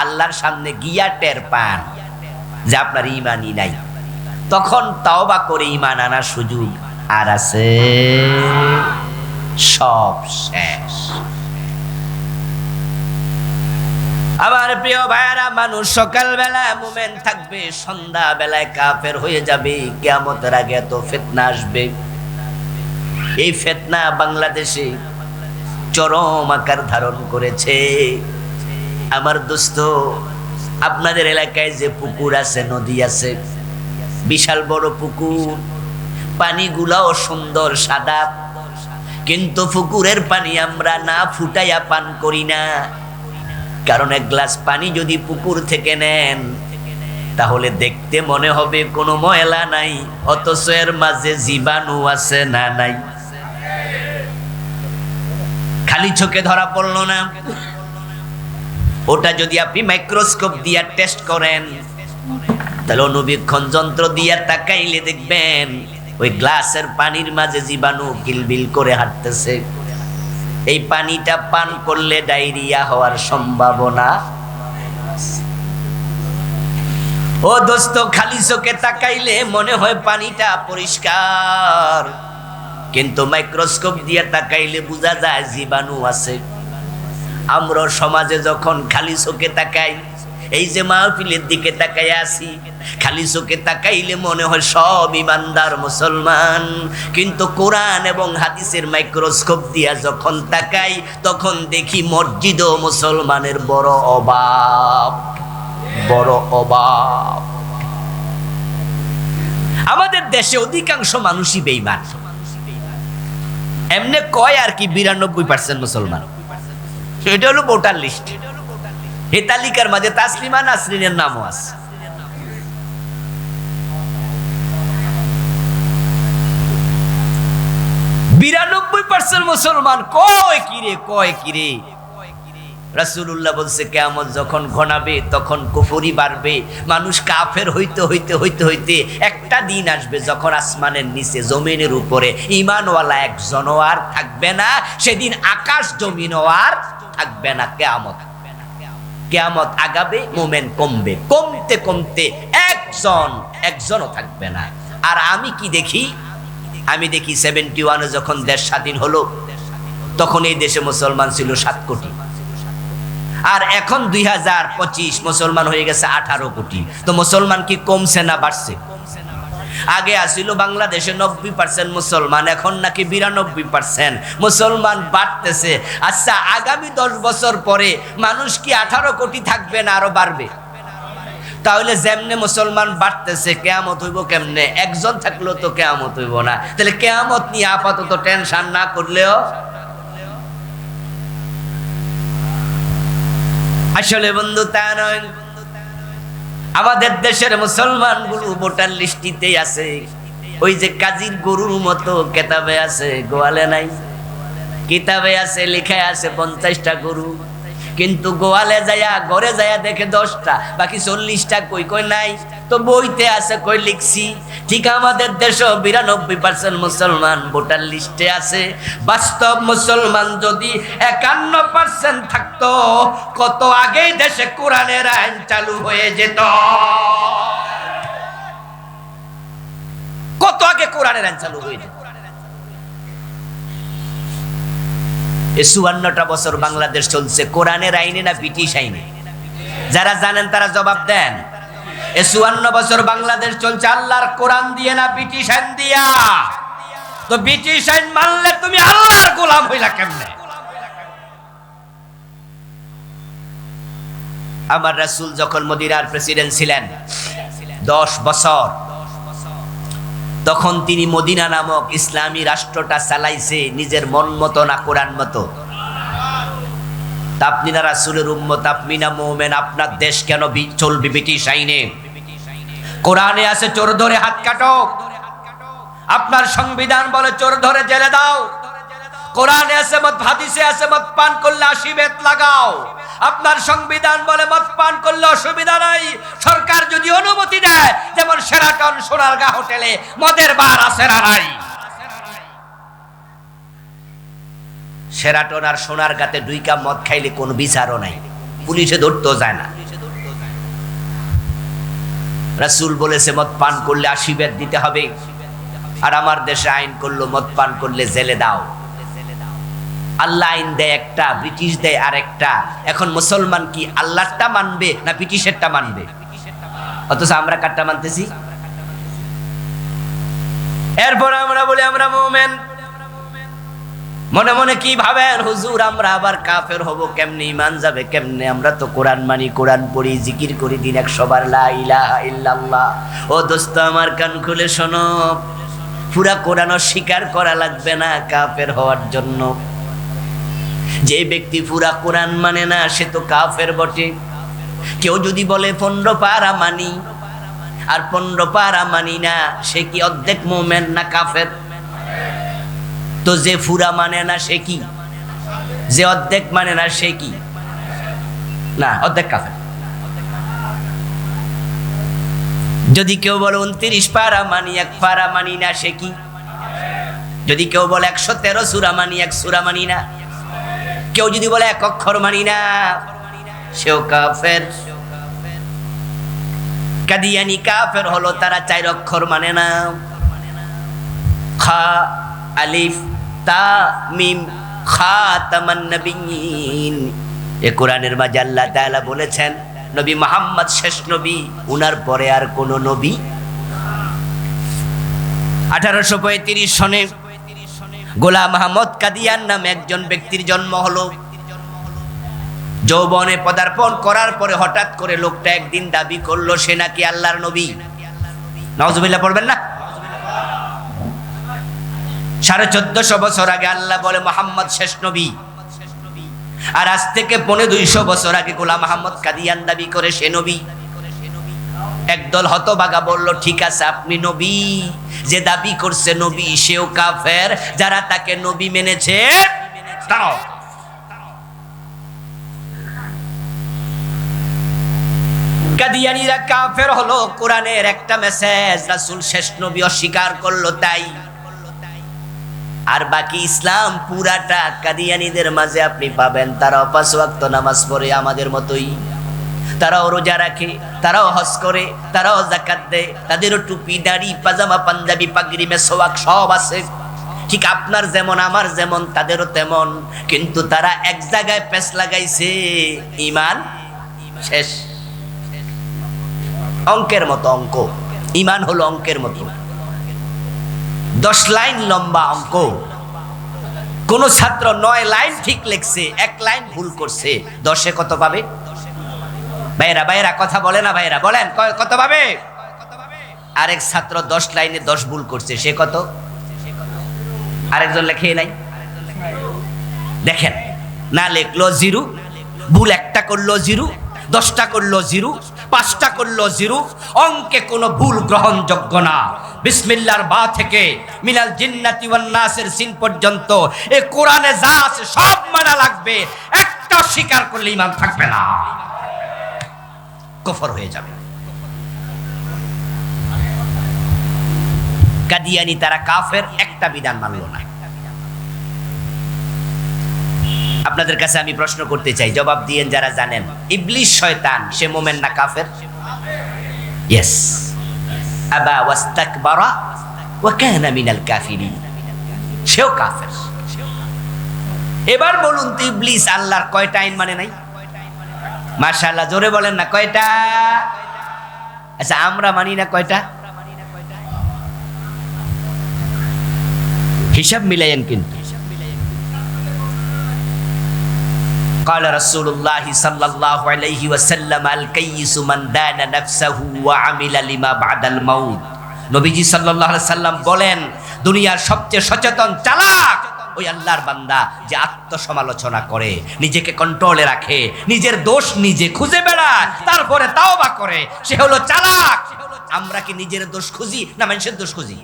আল্লাহর সামনে গিয়া টের পান যে আপনার ঈমানই নাই, তখন তাওবা করে ঈমান আনার সুযোগ আর আছে? সব শেষ। আমার প্রিয় ভাইরা, মানুষ সকালবেলা মুমিন থাকবে, সন্ধ্যা বেলায় কাফের হয়ে যাবে। কিয়ামতের আগে এত ফিতনা আসবে। এই ফিতনা বাংলাদেশে চরম আকার ধারণ করেছে। আমার দোস্ত, আপনাদের এলাকায় যে পুকুর আছে, নদী আছে, বিশাল বড় পুকুর, পানিগুলাও সুন্দর সাদা, কিন্তু পুকুরের পানি আমরা না ফুটাইয়া পান করি না। কারণ এক গ্লাস পানি যদি পুকুর থেকে নেন, তাহলে দেখতে মনে হবে কোনো ময়লা নাই, অথচ এর মাঝে জীবাণু আছে না নাই? খালি চোখে ধরা পড়লো না? ওটা যদি আপনি মাইক্রোস্কোপ দিয়া টেস্ট করেন, তাহলে অনুবীক্ষণ যন্ত্র দিয়া তাকাইলে দেখবেন ওই গ্লাসের পানির মাঝে জীবাণু কিলবিল করে হাঁটতেছে। এই পানিটা পান করলে ডায়রিয়া হওয়ার সম্ভাবনা। ও দোস্ত, খালি চোখে তাকাইলে মনে হয় পানিটা পরিষ্কার, কিন্তু মাইক্রোস্কোপ দিয়ে তাকাইলে বোঝা যায় জীবাণু আছে। আমরা সমাজে যখন খালি চোখে তাকাই, এই যে মাহফিলের দিকে তাকাই আসি, খালি চোখে তাকাইলে মনে হয় সব ইমানদার মুসলমান, কিন্তু কোরআন এবং হাদিসের মাইক্রোস্কোপ দিয়া যখন তাকাই, তখন দেখি মসজিদ ও মুসলমানের বড় অভাব, বড় অভাব। আমাদের দেশে অধিকাংশ মানুষই বেঈমান। এমনি কয় আর কি 92% মুসলমান। এটা হলো ভোটার লিস্ট। এই তালিকার মাঝে তাসলিমা নাসরিনের নামও আছে। মুসলমান কয় কিরে। রাসূলুল্লাহ বলছে, কিয়ামত যখন ঘনাবে তখন কুফরি বাড়বে, মানুষ কাফের হইতে একটা দিন আসবে যখন আসমানের নিচে জমিনের উপরে ঈমানওয়ালা একজনও আর থাকবে না। সেদিন আকাশ জমিনও আর থাকবে না। কিয়ামত আগাবে, মোমেন কমবে, কমতে একজনও থাকবে না। আর আমি কি দেখি? আমি দেখি 71-এ যখন দেশ স্বাধীন হলো, তখন এই দেশে মুসলমান ছিল 7 কোটি, আর এখন 2025 মুসলমান হয়ে গেছে 18 কোটি। তো মুসলমান কি কমছে না বাড়ছে? আগে আসিল বাংলাদেশে 90% মুসলমান, এখন নাকি 92% মুসলমান বাড়তেছে। আচ্ছা, আগামী 10 বছর পরে মানুষ কি 18 কোটি থাকবে না আরো বাড়বে? তাহলে যেমনে মুসলমান বাড়তেছে, কিয়ামত হইব কেমনে? একজন থাকলেও তো কিয়ামত হইব না। তাহলে কিয়ামত নিয়ে আপাতত টেনশন না করলেও, আসলে বন্ধু তা নয়। আমাদের দেশের মুসলমান গুলো ভোটার লিস্টিতে আছে, ওই যে কাজীর গরুর মতো কেতাবে আছে, গোয়ালে নাই। কিতাবে আছে, লেখা আছে 50টা গরু, কিন্তু গোয়ালে যায়া ঘরে যায়া দেখে 10টা, বাকি 40টা কই নাই। তো বইতে আছে কই লিখছি। ঠিক আমাদের দেশে 92% মুসলমান ভোটার লিস্টে আছে। বাস্তব মুসলমান যদি 51% থাকতো, কত আগেই দেশে কোরআনের আইন চালু হয়ে যেত। কত আগে কোরআনের আইন চালু হয়ে যেত। 54টা বছর বাংলাদেশ চলছে কোরআনের আইনে না ব্রিটিশ আইনে? যারা জানেন তারা জবাব দেন। 54 বছর বাংলাদেশ চলছে আল্লাহর কোরআন দিয়ে না ব্রিটিশ আইন দিয়া? তো ব্রিটিশ আইন মানলে তুমি আল্লাহর গোলাম হইলা কেমনে? আমার রাসূল যখন মদিনার প্রেসিডেন্ট ছিলেন 10 বছর, তখন তিনি মদিনা নামক ইসলামী রাষ্ট্রটা চালাইছে নিজের মন মতো না কোরআন মতো? আপনি না রাসূলের উম্মত, আপনি না মুমিন, আপনার দেশ কেন চলবে ব্রিটিশ আইনে? কোরআনে আছে চোর ধরে হাত কাটো, আপনার সংবিধান বলে চোর ধরে জেলে দাও। কোরআনে আছে মদ, হাদিসে আছে মদ পান করলে 80 বেত লাগাও। আপনার সংবিধান বলে মদ পান করলে অসুবিধা নাই, সরকার যদি অনুমতি দেয়। যেমন শেরাটন সোনারগাঁ হোটেলে মদের বার আছে না নাই? শেরাটন আর সোনারগাঁতে 2 কাপ মদ খাইলে কোনো বিচারও নাই, পুলিশে ধরতেও যায় না। রাসূল বলেছে মদ পান করলে 80 বেত দিতে হবে, আর আমার দেশে আইন করলো মদ পান করলে জেলে দাও। আল্লাহ আইন দেয় একটা, ব্রিটিশ দেয় আরেকটা। এখন মুসলমান কি আল্লাহরটা মানবে না ব্রিটিশেরটা মানবে? অথচ আমরা কারটা মানতেছি। এরপর আমরা বলি আমরা মুমিন। মনে মনে কি ভাবেন, হুজুর আমরা আবার কাফের হব কেমনে, ইমান যাবে কেমনে? আমরা তো কোরআন মানি, কোরআন পড়ি, জিকির করি দিন 100 বার লা ইলাহা ইল্লাল্লাহ। ও দোস্ত আমার কান খুলে শোনো, পুরা কোরআন স্বীকার করা লাগবে না কাফের হওয়ার জন্য। যে ব্যক্তি পুরা কোরআন মানে না সে তো কাফের বটে। কেউ যদি বলে 15 পারা মানি আর 15 পারা মানি না, সে কি অর্ধেক মুমিন না কাফের? তো যে পুরা মানে না সে কি? যে অর্ধেক মানে না সে কি? না, অর্ধেক কাফের। যদি কেউ বলে 29 পারা মানি 1 পারা মানি না, সে কি? যদি কেউ বলে 113 সূরা মানি 1 সূরা মানি না, কেউ যদি বলে 1 অক্ষর মানি না, সেও কাফের। কাদিয়ানি কাফের হলো তারা 4 অক্ষর মানে না। খা আলিফ তা মিম খাতামান নবিয়্যিন। এ কোরআনের মাঝে আল্লাহ তাআলা বলেছেন নবী মুহাম্মদ শেষ নবী, উনার পরে আর কোন নবী। 1835 সনে গোলাম আহমদ কাদিয়ান নামে একজন ব্যক্তির জন্ম হলো। যৌবনে পদার্পণ করার পরে হঠাৎ করে লোকটা একদিন দাবি করলো সে নাকি আল্লাহর নবী। নাউজুবিল্লাহ পড়বেন না? 1450 বছর আগে আল্লাহ বলে মুহাম্মদ শেষ নবী, আর আজ থেকে 250 বছর আগে গোলাম আহমদ কাদিয়ান দাবি করে সে নবী। একদল হতভাগা বলল ঠিক আছে আপনি নবী, যে দাবি করছে নবী সেও কাফের, যারা তাকে নবী মেনেছে তারাও। কাদিয়ানীরা কাফের হলো, কোরআনের একটা মেসেজ রাসূল শেষ নবী অস্বীকার করলো তাই। আর বাকি ইসলাম পুরাটা কাদিয়ানীদের মাঝে আপনি পাবেন। তারাও 5 ওয়াক্ত নামাজ পড়ে আমাদের মতোই, তারাও রোজা রাখে, তারাও হজ করে, তারাও যাকাত দেয়, তাদেরও টুপি দাড়ি পাজামা পাঞ্জাবি পাগড়ি মেসওয়াক সব আছে। ঠিক আপনার যেমন আমার যেমন তাদেরও তেমন, কিন্তু তারা এক জায়গায় পেছ লাগাইছে, ঈমান শেষ। অঙ্কের মতো অঙ্ক, ঈমান হলো অঙ্কের মতো 10 লাইন লম্বা অঙ্ক। কোন ছাত্র 9 লাইন ঠিক লিখছে, 1 লাইন ভুল করছে, 10-এ কত পাবে? ভাইরা কথা বলে না, ভাইরা বলেন কত পাবে? আরেক ছাত্র 10 লাইনে 10 ভুল করছে, সে কত? আরেকজন লেখে নাই। দেখেন, না লিখলো 0, ভুল একটা করলো 0, 10টা করলো 0, 5টা করলো 0। অঙ্কে কোনো ভুল গ্রহণযোগ্য না। বিসমিল্লাহর বা থেকে মিনাল জিন্নাতি ওয়ান নাসের সিন পর্যন্ত এই কোরআনে যা আছে সব মানা লাগবে। একটা স্বীকার করলে ঈমান থাকবে না, কুফর হয়ে যাবে। কাদিয়ানী তারা কাফের, একটা বিধান মানলো না। আপনাদের কাছে আমি প্রশ্ন করতে চাই, জবাব দিয়েন যারা জানেন। ইবলিস শয়তান সে মুমিন না কাফের? ইয়েস। আবা ওয়াস্তাকবারা ওয়া কানা মিনাল কাফিরিন, সেও কাফের। এবার বলুন তো ইবলিস আল্লাহর কয়টা আইন মানে নাই? মাশাআল্লাহ, জোরে বলেন না কয়টা? আচ্ছা আমরা মানি না কয়টা? হিসাব মিলাইয়েন কিন্তু। قال رسول الله صلى الله عليه وسلم الكيس من دان نفسه وعمل لما بعد الموت। নবীজি সাল্লাল্লাহু আলাইহি সাল্লাম বলেন দুনিয়ার সবচেয়ে সচেতন চালাক ওই আল্লাহর বান্দা যে আত্মসমালোচনা করে, নিজেকে কন্ট্রোলে রাখে, নিজের দোষ নিজে খুঁজে বেড়ায়, তারপরে তাওবা করে, সে হলো চালাক। আমরা কি নিজের দোষ খুঁজি না মানুষের দোষ খুঁজি?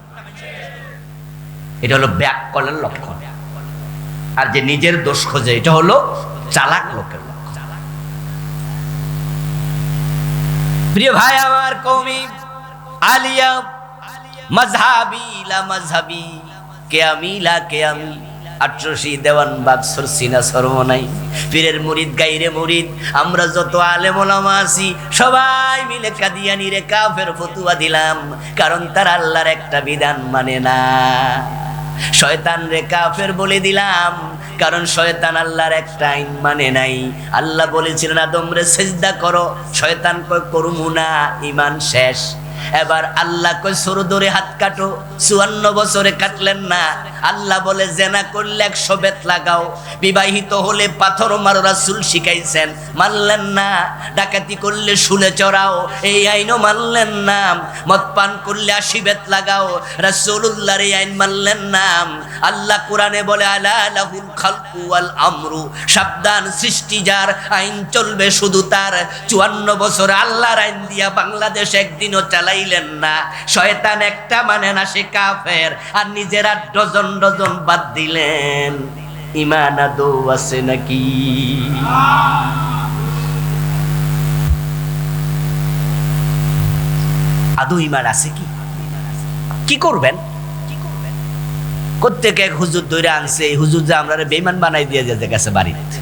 এটা হলো ব্যাককলের লক্ষণ। আর যে নিজের দোষ খোঁজে এটা হলো চালাক লোকের লক্ষণ। প্রিয় ভাই আমার, কওমি আলিয়া মাযহাবি লা মাযহাবি কেয়ামি লা কেয়ামি 88 দেওয়ান বাগ সরসিনা সরমনাই পীরের মুরিদ গাইরে মুরিদ, আমরা যত আলেম ওলামা আছি সবাই মিলে কাদিয়ানীরে কাফের ফতোয়া দিলাম, কারণ তারা আল্লাহর একটা বিধান মানে না। শয়তান রে কাফের বলে দিলাম, কারণ শয়তান আল্লাহর একটা আইন মানে নাই। আল্লাহ বলেছিলেন আদম রে সিজদা করো, শয়তান কয় করমু না, ঈমান শেষ। এবার আল্লাহ কই সরু ধরে হাত কাটো, 54 বছরে কাটলেন না। আল্লাহ বলে জেনা করলে 100 বেত লাগাও, বিবাহিত হলে পাথর মারো, রাসূল শিখাইছেন, মানলেন না। ডাকাতি করলে শুলে চড়াও, এই আইনও মানলেন না। মদ পান করলে 80 বেত লাগাও, রাসূলুল্লাহর এই আইন মানলেন না। আল্লাহ কোরআনে বলে আলা লাহুল খালকু ওয়াল আমরু, সাবধান, সৃষ্টি যার, আইন চলবে শুধু তার। 54 বছর আল্লাহর আইন দিয়া বাংলাদেশ একদিনও চালাইলেন না। শয়তান একটা মানে না, সে কাফের, আর নিজেরা ডজন ডজন বাদ দিলেন। ঈমান আদৌ আছে নাকি? আদৌ ঈমান আছে কি? কি করবেন? প্রত্যেকে এক হুজুর ধরে আনছে, এই হুজুর যে আমরা বেঈমান বানাই দিয়ে যেতে গেছে বাড়িতে।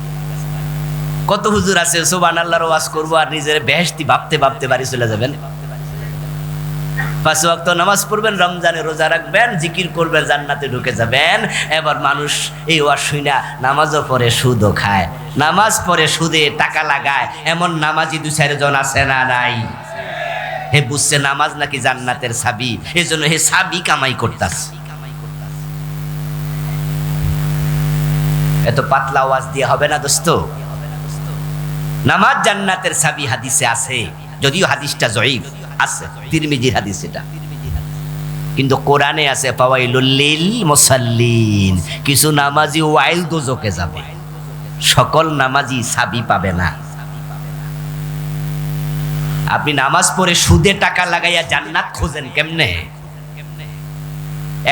কত হুজুর আছে সুবহানাল্লাহর ওয়াজ করবো আর নিজের বেহেশতি ভাবতে ভাবতে বাড়ি চলে যাবেন। 5 ওয়াক্ত নামাজ পড়বেন, রমজানে রোজা রাখবেন, জিকির করবেন, জান্নাতে ঢুকে যাবেন। এবার মানুষ এই ওয়াজ শুনা নামাজও পড়ে সুদও খায়, নামাজ পড়ে সুদে টাকা লাগায়। এমন নামাজি 2-4 জন আছে না নাই? হে বুঝছে নামাজ নাকি জান্নাতের চাবি, এজন্য হে চাবি কামাই করতাছে। এত পাতলা ওয়াজ দিয়ে হবে না দোস্ত। নামাজ জান্নাতের চাবি হাদিসে আছে, যদিও হাদিসটা জয়ীফ আছে, তিরমিজির হাদিস এটা, কিন্তু কোরআনে আছে ফাওয়াইলুল লিল মুসাল্লিন। কিছু নামাজি ওয়াইল দোজকে যাবে, সকল নামাজি চাবি পাবে না। আপনি নামাজ পড়ে সুদে টাকা লাগাইয়া জান্নাত খোঁজেন কেমনে?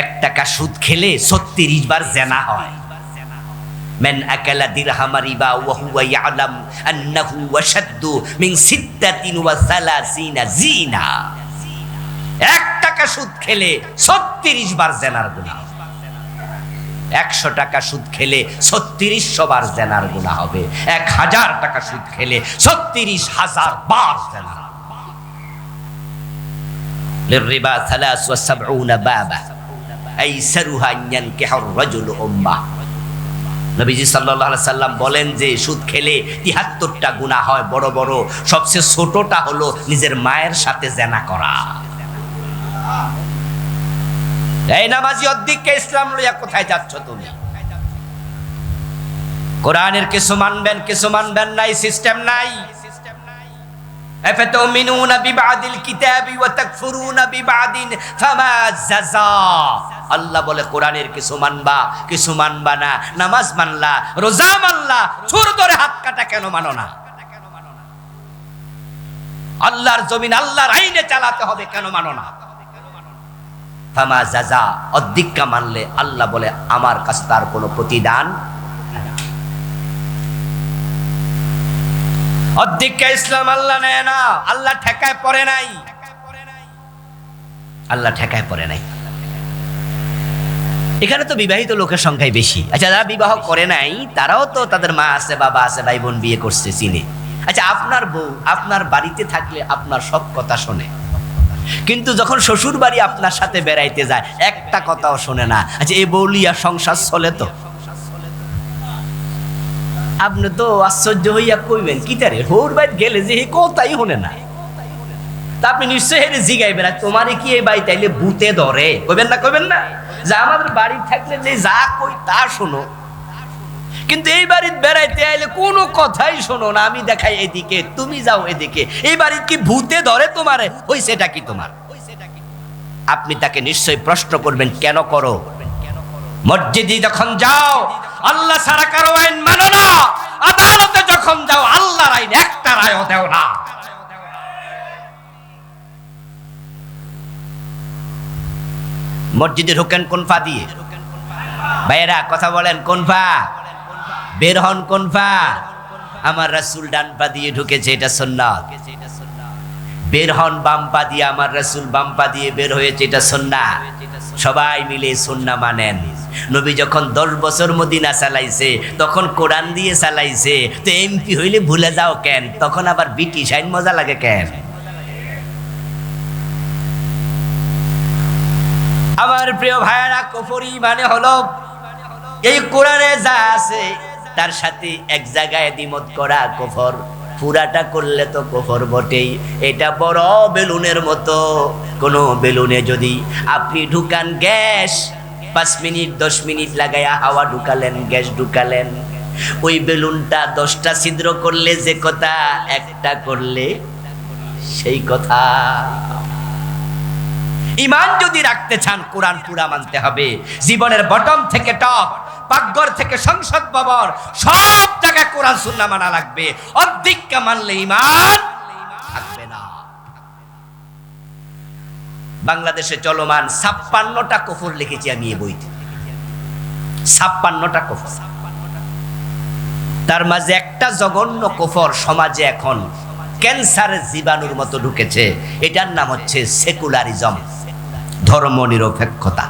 1 টাকা সুদ খেলে 36 বার জেনা হয়। من أكل درهم ربا وهو يعلم أنه وشد من 36 জিনা। 1 টাকা সুদ খেলে 36 বার জেনার গুনাহ। 100 টাকা সুদ খেলে 3600 বার জেনার গুনাহ হবে। 1000 টাকা সুদ খেলে 36,000 বার জেনা। للربا 73 بابا أيسرها أن ينكح الرجل أمه। নবীজি সাল্লাল্লাহু আলাইহি সাল্লাম বলেন যে সুদ খেলে 73টা গুনাহ হয় বড় বড়, সবচেয়ে ছোটটা হলো নিজের মায়ের সাথে জেনা করা। এই নামাজি অদ্দিককে ইসলাম লইয়া কোথায় যাচ্ছ তুমি? কোরআনের কিছু মানবেন, কিছু মানবেন নাই, সিস্টেম নাই। আফাতুমিনুনা বিবাদিল কিতাবি ওয়া তাকফুরুনা বিবাদিন ফামা জাযা। আল্লাহ বলে কোরআনের কিছু মানবা, কিছু মানবা না। নামাজ মানলা, রোজা মানলা, চোর ধরে হাত কাটা কেন মানো না? আল্লাহর জমিন আল্লাহর আইনে চালাতে হবে কেন মানো না? ফামা জাযা, অদ্দিক্কা মানলে আল্লাহ বলে আমার কাছে তার কোনো প্রতিদান। অদ্দিক্কা ইসলাম আল্লাহ নেয় না, আল্লাহ ঠেকায় পড়ে নাই, আল্লাহ ঠেকায় পড়ে নাই। এখানে তো বিবাহিত লোকের সংখ্যাই বেশি। আচ্ছা, যারা বিবাহ করে নাই তারাও তো তাদের মা আছে, বাবা আছে, ভাই বোন বিয়ে করছে, চিনে। আচ্ছা, আপনার বউ আপনার বাড়িতে থাকলে আপনার সব কথা শোনে, কিন্তু যখন শ্বশুর বাড়ি আপনার সাথে বেড়াইতে যায় একটা কথাও শোনে না। আচ্ছা, এই বউলিয়া সংসার চলে তো? আপনি তো আশ্চর্য হইয়া কইবেন কি তারে হোর বাইত গেলে যে কথাই শোনে না। তা আপনি নিশ্চয়ই হেরে জিগাইবেন, তোমারে কি এই বাড়ি তাইলে ভূতে ধরে? কইবেন না? কইবেন না যে আমাদের বাড়ি থাকলে যে যা কই তা শোনো, কিন্তু এই বাড়িতে বেড়াইতে আইলে কোনো কথাই শোনো না। আমি দেখাই এদিকে, তুমি যাও এদিকে। এই বাড়ি কি ভূতে ধরে তোমারে? হইছেটা কি তোমার? আপনি তাকে নিশ্চয়ই প্রশ্ন করবেন, কেন করো? মসজিদে যখন যাও আল্লাহ ছাড়া কারো আইন মানো না, আদালতে যখন যাও আল্লাহর আইন একটা রায়ও দেও না। মসজিদে ঢোকেন কোন পা দিয়ে? ভাইয়েরা কথা বলেন, কোন পা? বের হন কোন পা? আমার রাসূল ডান পা দিয়ে ঢুকেছে, এটা সুন্নাত। বের হন বাম পা দিয়ে, আমার রাসূল বাম পা দিয়ে বের হয়েছে, এটা সুন্নাত। সবাই মিলে সুন্নাহ মানেন। নবী যখন 10 বছর মদিনা চালাইছে তখন কোরআন দিয়ে চালাইছে, তো এমপি হইলে ভুলে যাও কেন? তখন আবার ব্রিটিশ আইন মজা লাগে কেন? আমার প্রিয় ভাইয়েরা, কুফরি মানে হলো এই কোরআনে যা আছে তার সাথে এক জায়গায় দ্বিমত করা কুফর। পুরাটা করলে তো কুফর বটেই। এটা বড় বেলুনের মতো, কোনো বেলুনে যদি আপনি ঢুকান গ্যাস, 5 মিনিট 10 মিনিট লাগাইয়া হাওয়া ঢুকালেন, গ্যাস ঢুকালেন, ওই বেলুনটা 10টা ছিদ্র করলে যে কথা, একটা করলে সেই কথা। ঈমান যদি রাখতে চান কোরআন পুরা মানতে হবে। জীবনের বটম থেকে টপ, পাকঘর থেকে সংসদ ভবন, সব জায়গায় কোরআন সুন্নাহ মানা লাগবে। অর্ধেকটা মানলে ঈমান থাকবে না। বাংলাদেশে চলমান 56টা কুফর লিখেছি আমি এই বইতে, 56টা কুফর। তার মাঝে একটা জঘন্য কুফর সমাজে এখন ক্যান্সারের জীবাণুর মতো ঢুকেছে, এটার নাম হচ্ছে সেকুলারিজম, ধর্ম নিরপেক্ষতা।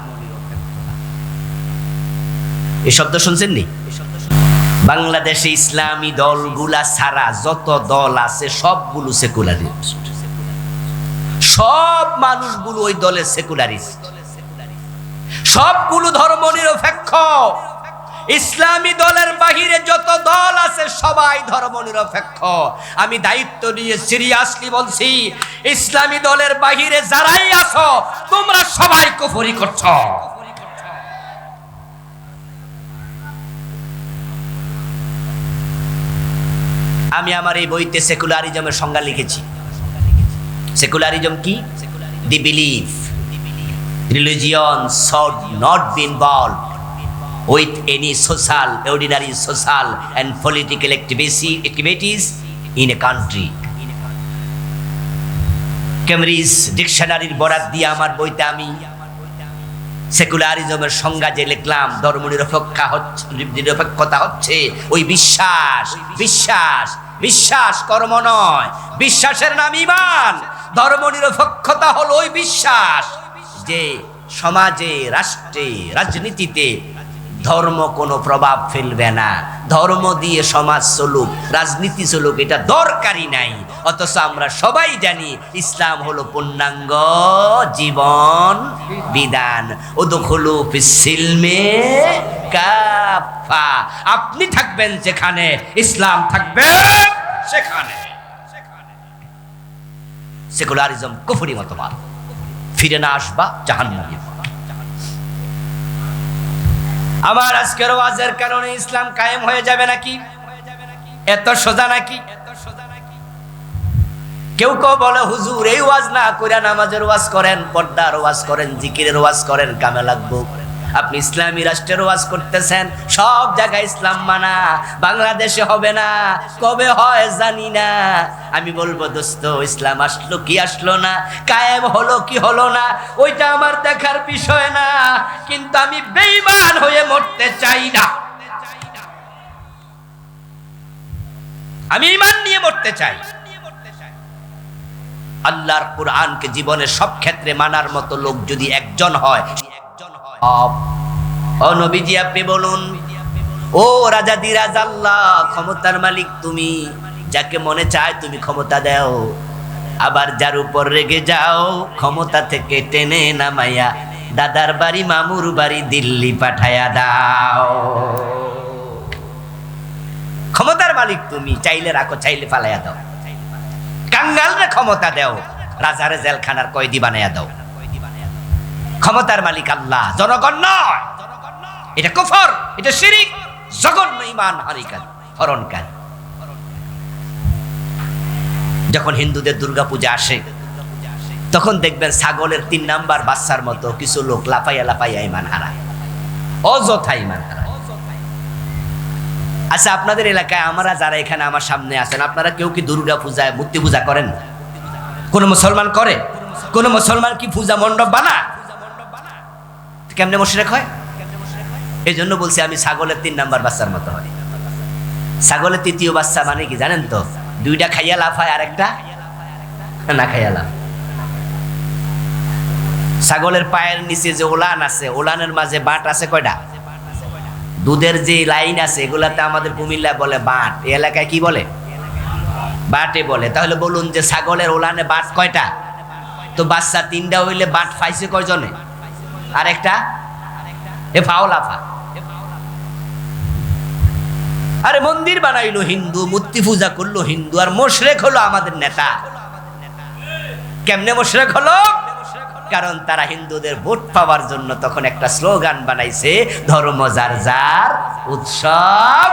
এই শব্দ শুনছেন নি? বাংলাদেশে ইসলামী দলগুলা ছাড়া যত দল আছে সবগুলো সেকুলারিস্ট, সব মানুষগুলো ওই দলের সেকুলারিস্ট, সবগুলো ধর্ম নিরপেক্ষ। ইসলামী দলের বাহিরে যত দল আছে সবাই ধর্ম নিরপেক্ষ। আমি দায়িত্ব নিয়ে সিরিয়াসলি বলছি, ইসলামী দলের বাহিরে যারাই আছো তোমরা সবাই কুফরি করছো। আমি আমার এই বইতে সেকুলারিজমের সংজ্ঞা লিখেছি। সেকুলারিজম কি? দি belief religion should not be involved with any social, ordinary social and political activities in a country. Cambridge ডিকশনারির বরাত দিয়ে আমার বইতে আমি সেকুলারিজমের সংজ্ঞা যে লিখলাম, ধর্ম নিরপেক্ষতা হচ্ছে ওই বিশ্বাস, বিশ্বাস, বিশ্বাস কর্ম নয়, বিশ্বাসের নাম ঈমান। ধর্ম নিরপেক্ষতা হলো ওই বিশ্বাস যে সমাজে, রাষ্ট্রে, রাজনীতিতে ধর্ম কোনো প্রভাব ফেলবে না, ধর্ম দিয়ে সমাজ চলুক, রাজনীতি চলুক, এটা দরকারই নাই। অথচ আমরা সবাই জানি ইসলাম হলো পূর্ণাঙ্গ জীবন বিধান। উদখুলু ফিস-সিলমে কাফা। আপনি থাকবেন যেখানে, ইসলাম থাকবে সেখানে। সেকুলারিজম কুফরি মতবাদ, ফিরে না আসবা জাহান্নামে। আমার আজকের ওয়াজের কারণে ইসলাম কায়েম হয়ে যাবে নাকি? এত সোজা নাকি? কেউ কেউ বলে হুজুর এই ওয়াজ না কইরা নামাজের ওয়াজ করেন, পর্দার ওয়াজ করেন, জিকিরের ওয়াজ করেন, কামে লাগবো। আপনি ইসলামী রাষ্ট্রের ওয়াজ করতেছেন, সব জায়গায় ইসলাম মানা, বাংলাদেশে হবে না, কবে হয় জানি না। আমি বলবো দোস্ত, ইসলাম আসলো কি আসলো না, কায়েম হলো কি হলো না, ওইটা আমার দেখার বিষয় না। কিন্তু আমি বেঈমান হয়ে মরতে চাই না, আমি ঈমান নিয়ে মরতে চাই। আল্লাহর কুরআনকে জীবনের সব ক্ষেত্রে মানার মতো লোক যদি একজন হয়, ও নবীজি আপনি বলুন, ও রাজাদিরাজ আল্লাহ, ক্ষমতার মালিক তুমি, যাকে মনে চায় তুমি ক্ষমতা দাও, আবার যার উপর রেগে যাও ক্ষমতা থেকে টেনে নামাইয়া দাদার বাড়ি, মামুর বাড়ি, দিল্লি পাঠায়া দাও। ক্ষমতার মালিক তুমি, চাইলে রাখো, চাইলে পালাইয়া দাও। কাঙ্গালরে ক্ষমতা দাও, রাজারে জেলখানার কয়েদি বানাইয়া দাও। ক্ষমতার মালিক আল্লাহ, জনগণ নয়। এটা কুফর, এটা শিরিক, জঘন্য ঈমান হরণকারী। যখন হিন্দুদের দুর্গা পূজা আসে তখন দেখবেন ছাগলের 3 নাম্বার বাচ্চার মতো কিছু লোক লাফাইয়া লাফাইয়া ঈমান হারায়, অযথা ঈমান হারায়। আচ্ছা, আপনাদের এলাকায় আমরা যারা এখানে আমার সামনে আছেন, আপনারা কেউ কি দুর্গা পূজায় মূর্তি পূজা করেন? কোন মুসলমান করে? কোন মুসলমান কি পূজা মণ্ডপ বানা? কেমনে মুশরিক হয়? এই জন্য বলছি আমি ছাগলের 3 নাম্বার বাচ্চার মতো হয়। ছাগলের 3য় বাচ্চা মানে কি জানেন তো? 2টা খাইয়া লাফায়, আর একটা না খাইয়া লাফ। ছাগলের পায়ের নিচে যে ওলান আছে, ওলানের মাঝে বাট আছে কয়টা? দুধের যে লাইন আছে এগুলাতে আমাদের কুমিল্লা বলে বাট, এই এলাকায় কি বলে? বাটে বলে। তাহলে বলুন যে ছাগলের ওলানে বাট কয়টা? তো বাচ্চা 3টা হইলে বাট পাইছে কয়জনে? আর একটা এ ফাও লাফা। আরে মন্দির বানাইলো হিন্দু, মূর্তি পূজা করলো হিন্দু, আর মুশরিক হলো আমাদের নেতা। কেমনে মুশরিক হলো? কারণ তারা হিন্দুদের ভোট পাওয়ার জন্য তখন একটা স্লোগান বানাইছে, ধর্ম যার যার, উৎসব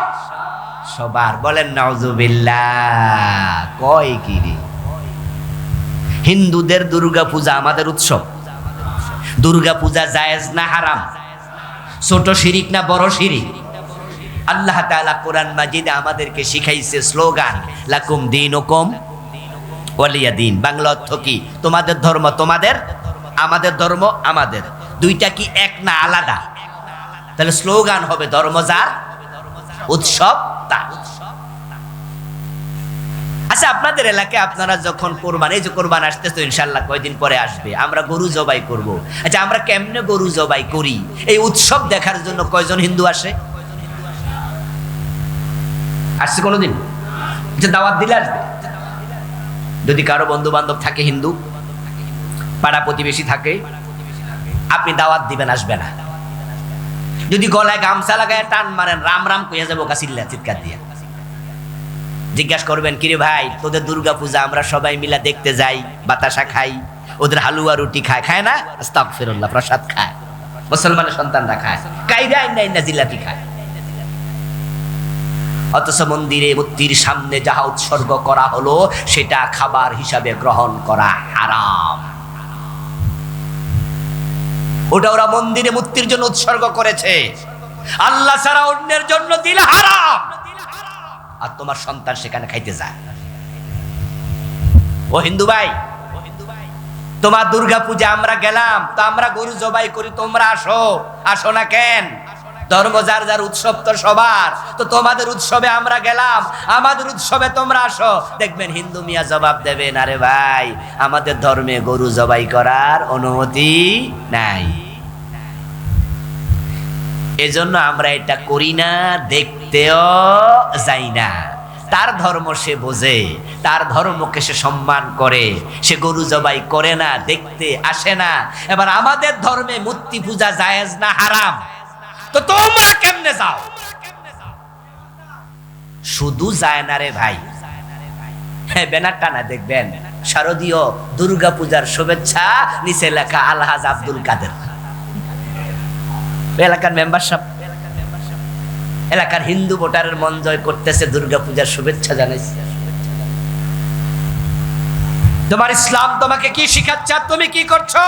সবার। বলেন নাউজুবিল্লাহ। কয় কি রে? হিন্দুদের দুর্গা পূজা আমাদের উৎসব। দুর্গা পূজা জায়েজ না হারাম? ছোট শিরিক না বড় শিরিক? আল্লাহ তাআলা কোরআন মাজিদে আমাদেরকে শিখাইছে স্লোগান, লাকুম দীনুকুম ওয়ালিয়া দিন। বাংলা অর্থ কি? তোমাদের ধর্ম তোমাদের, আমাদের ধর্ম আমাদের। দুইটা কি এক না আলাদা? তাহলে স্লোগান হবে ধর্ম যার, উৎসব তার। আচ্ছা, আপনাদের এলাকায় আপনারা যখন কোরবান, এই যে কোরবান আসতেছে ইনশাআল্লাহ কয়দিন পরে আসবে, আমরা গরু জবাই করব। আচ্ছা, আমরা কেমনে গরু জবাই করি? এই উৎসব দেখার জন্য কয়জন হিন্দু আসে? আসছে কোনোদিন? যে দাওয়াত দিলে আসবে। যদি কারো বন্ধু বান্ধব থাকে হিন্দু, পাড়া প্রতিবেশী থাকে, আপনি দাওয়াত দিবেন, আসবে না। যদি গলায় গামছা লাগায় টান মারেন, রাম রাম কইয়া যাবো কাছিল্লা চিৎকার দিয়া। জিজ্ঞাসা করবেন, কিরে ভাই, তোদের দুর্গা পূজা আমরা সবাই মিলা দেখতে যাই, বাতাসা খাই, ওদের হালুয়া রুটি খায়, খায় না? আস্তাগফিরুল্লাহ, প্রসাদ খায়, মুসলমানের সন্তানরা খায়, কাইরা না জিলাপি খায়। অথচ মন্দিরে মূর্তির সামনে যাহা উৎসর্গ করা হলো সেটা খাবার হিসাবে গ্রহণ করা হারাম। ওটা ওরা মন্দিরে মূর্তির জন্য উৎসর্গ করেছে, আল্লাহ ছাড়া অন্যের জন্য দিলে হারাম। আর তোমার সন্তান সেখানে খাইতে যায়। ও হিন্দু ভাই, তোমার দুর্গা পূজা আমরা গেলাম, তো আমরা গরু জবাই করি, তোমরা আসো। আসো না কেন? ধর্ম যার যার, উৎসব তো সবার। তো তোমাদের উৎসবে আমরা গেলাম, আমাদের উৎসবে তোমরা আসো। দেখবেন হিন্দু মিয়া জবাব দেবেন, আরে ভাই, আমাদের ধর্মে গরু জবাই করার অনুমতি নাই, এজন্য আমরা এটা করি না, দেখতেও যাই না। তার ধর্ম সে বোঝে, তার ধর্মকে সে সম্মান করে, সে গরু জবাই করে না, দেখতে আসে না। এবার আমাদের ধর্মে মূর্তি পূজা জায়েজ না হারাম? তো তোমরা কেমনে যাও? শুধু যায় না রে ভাই, হ্যাঁ, ব্যানার টানা দেখবেন, শারদীয় দুর্গা পূজার শুভেচ্ছা, নিচে লেখা আলহাজ আব্দুল কাদের। এলাকার মেম্বারশিপ, এলাকার হিন্দু ভোটারের মন জয় করতেছে, দুর্গা পূজার শুভেচ্ছা জানাইছে। তোমার ইসলাম তোমাকে কি শিখাচ্ছে, তুমি কি করছো?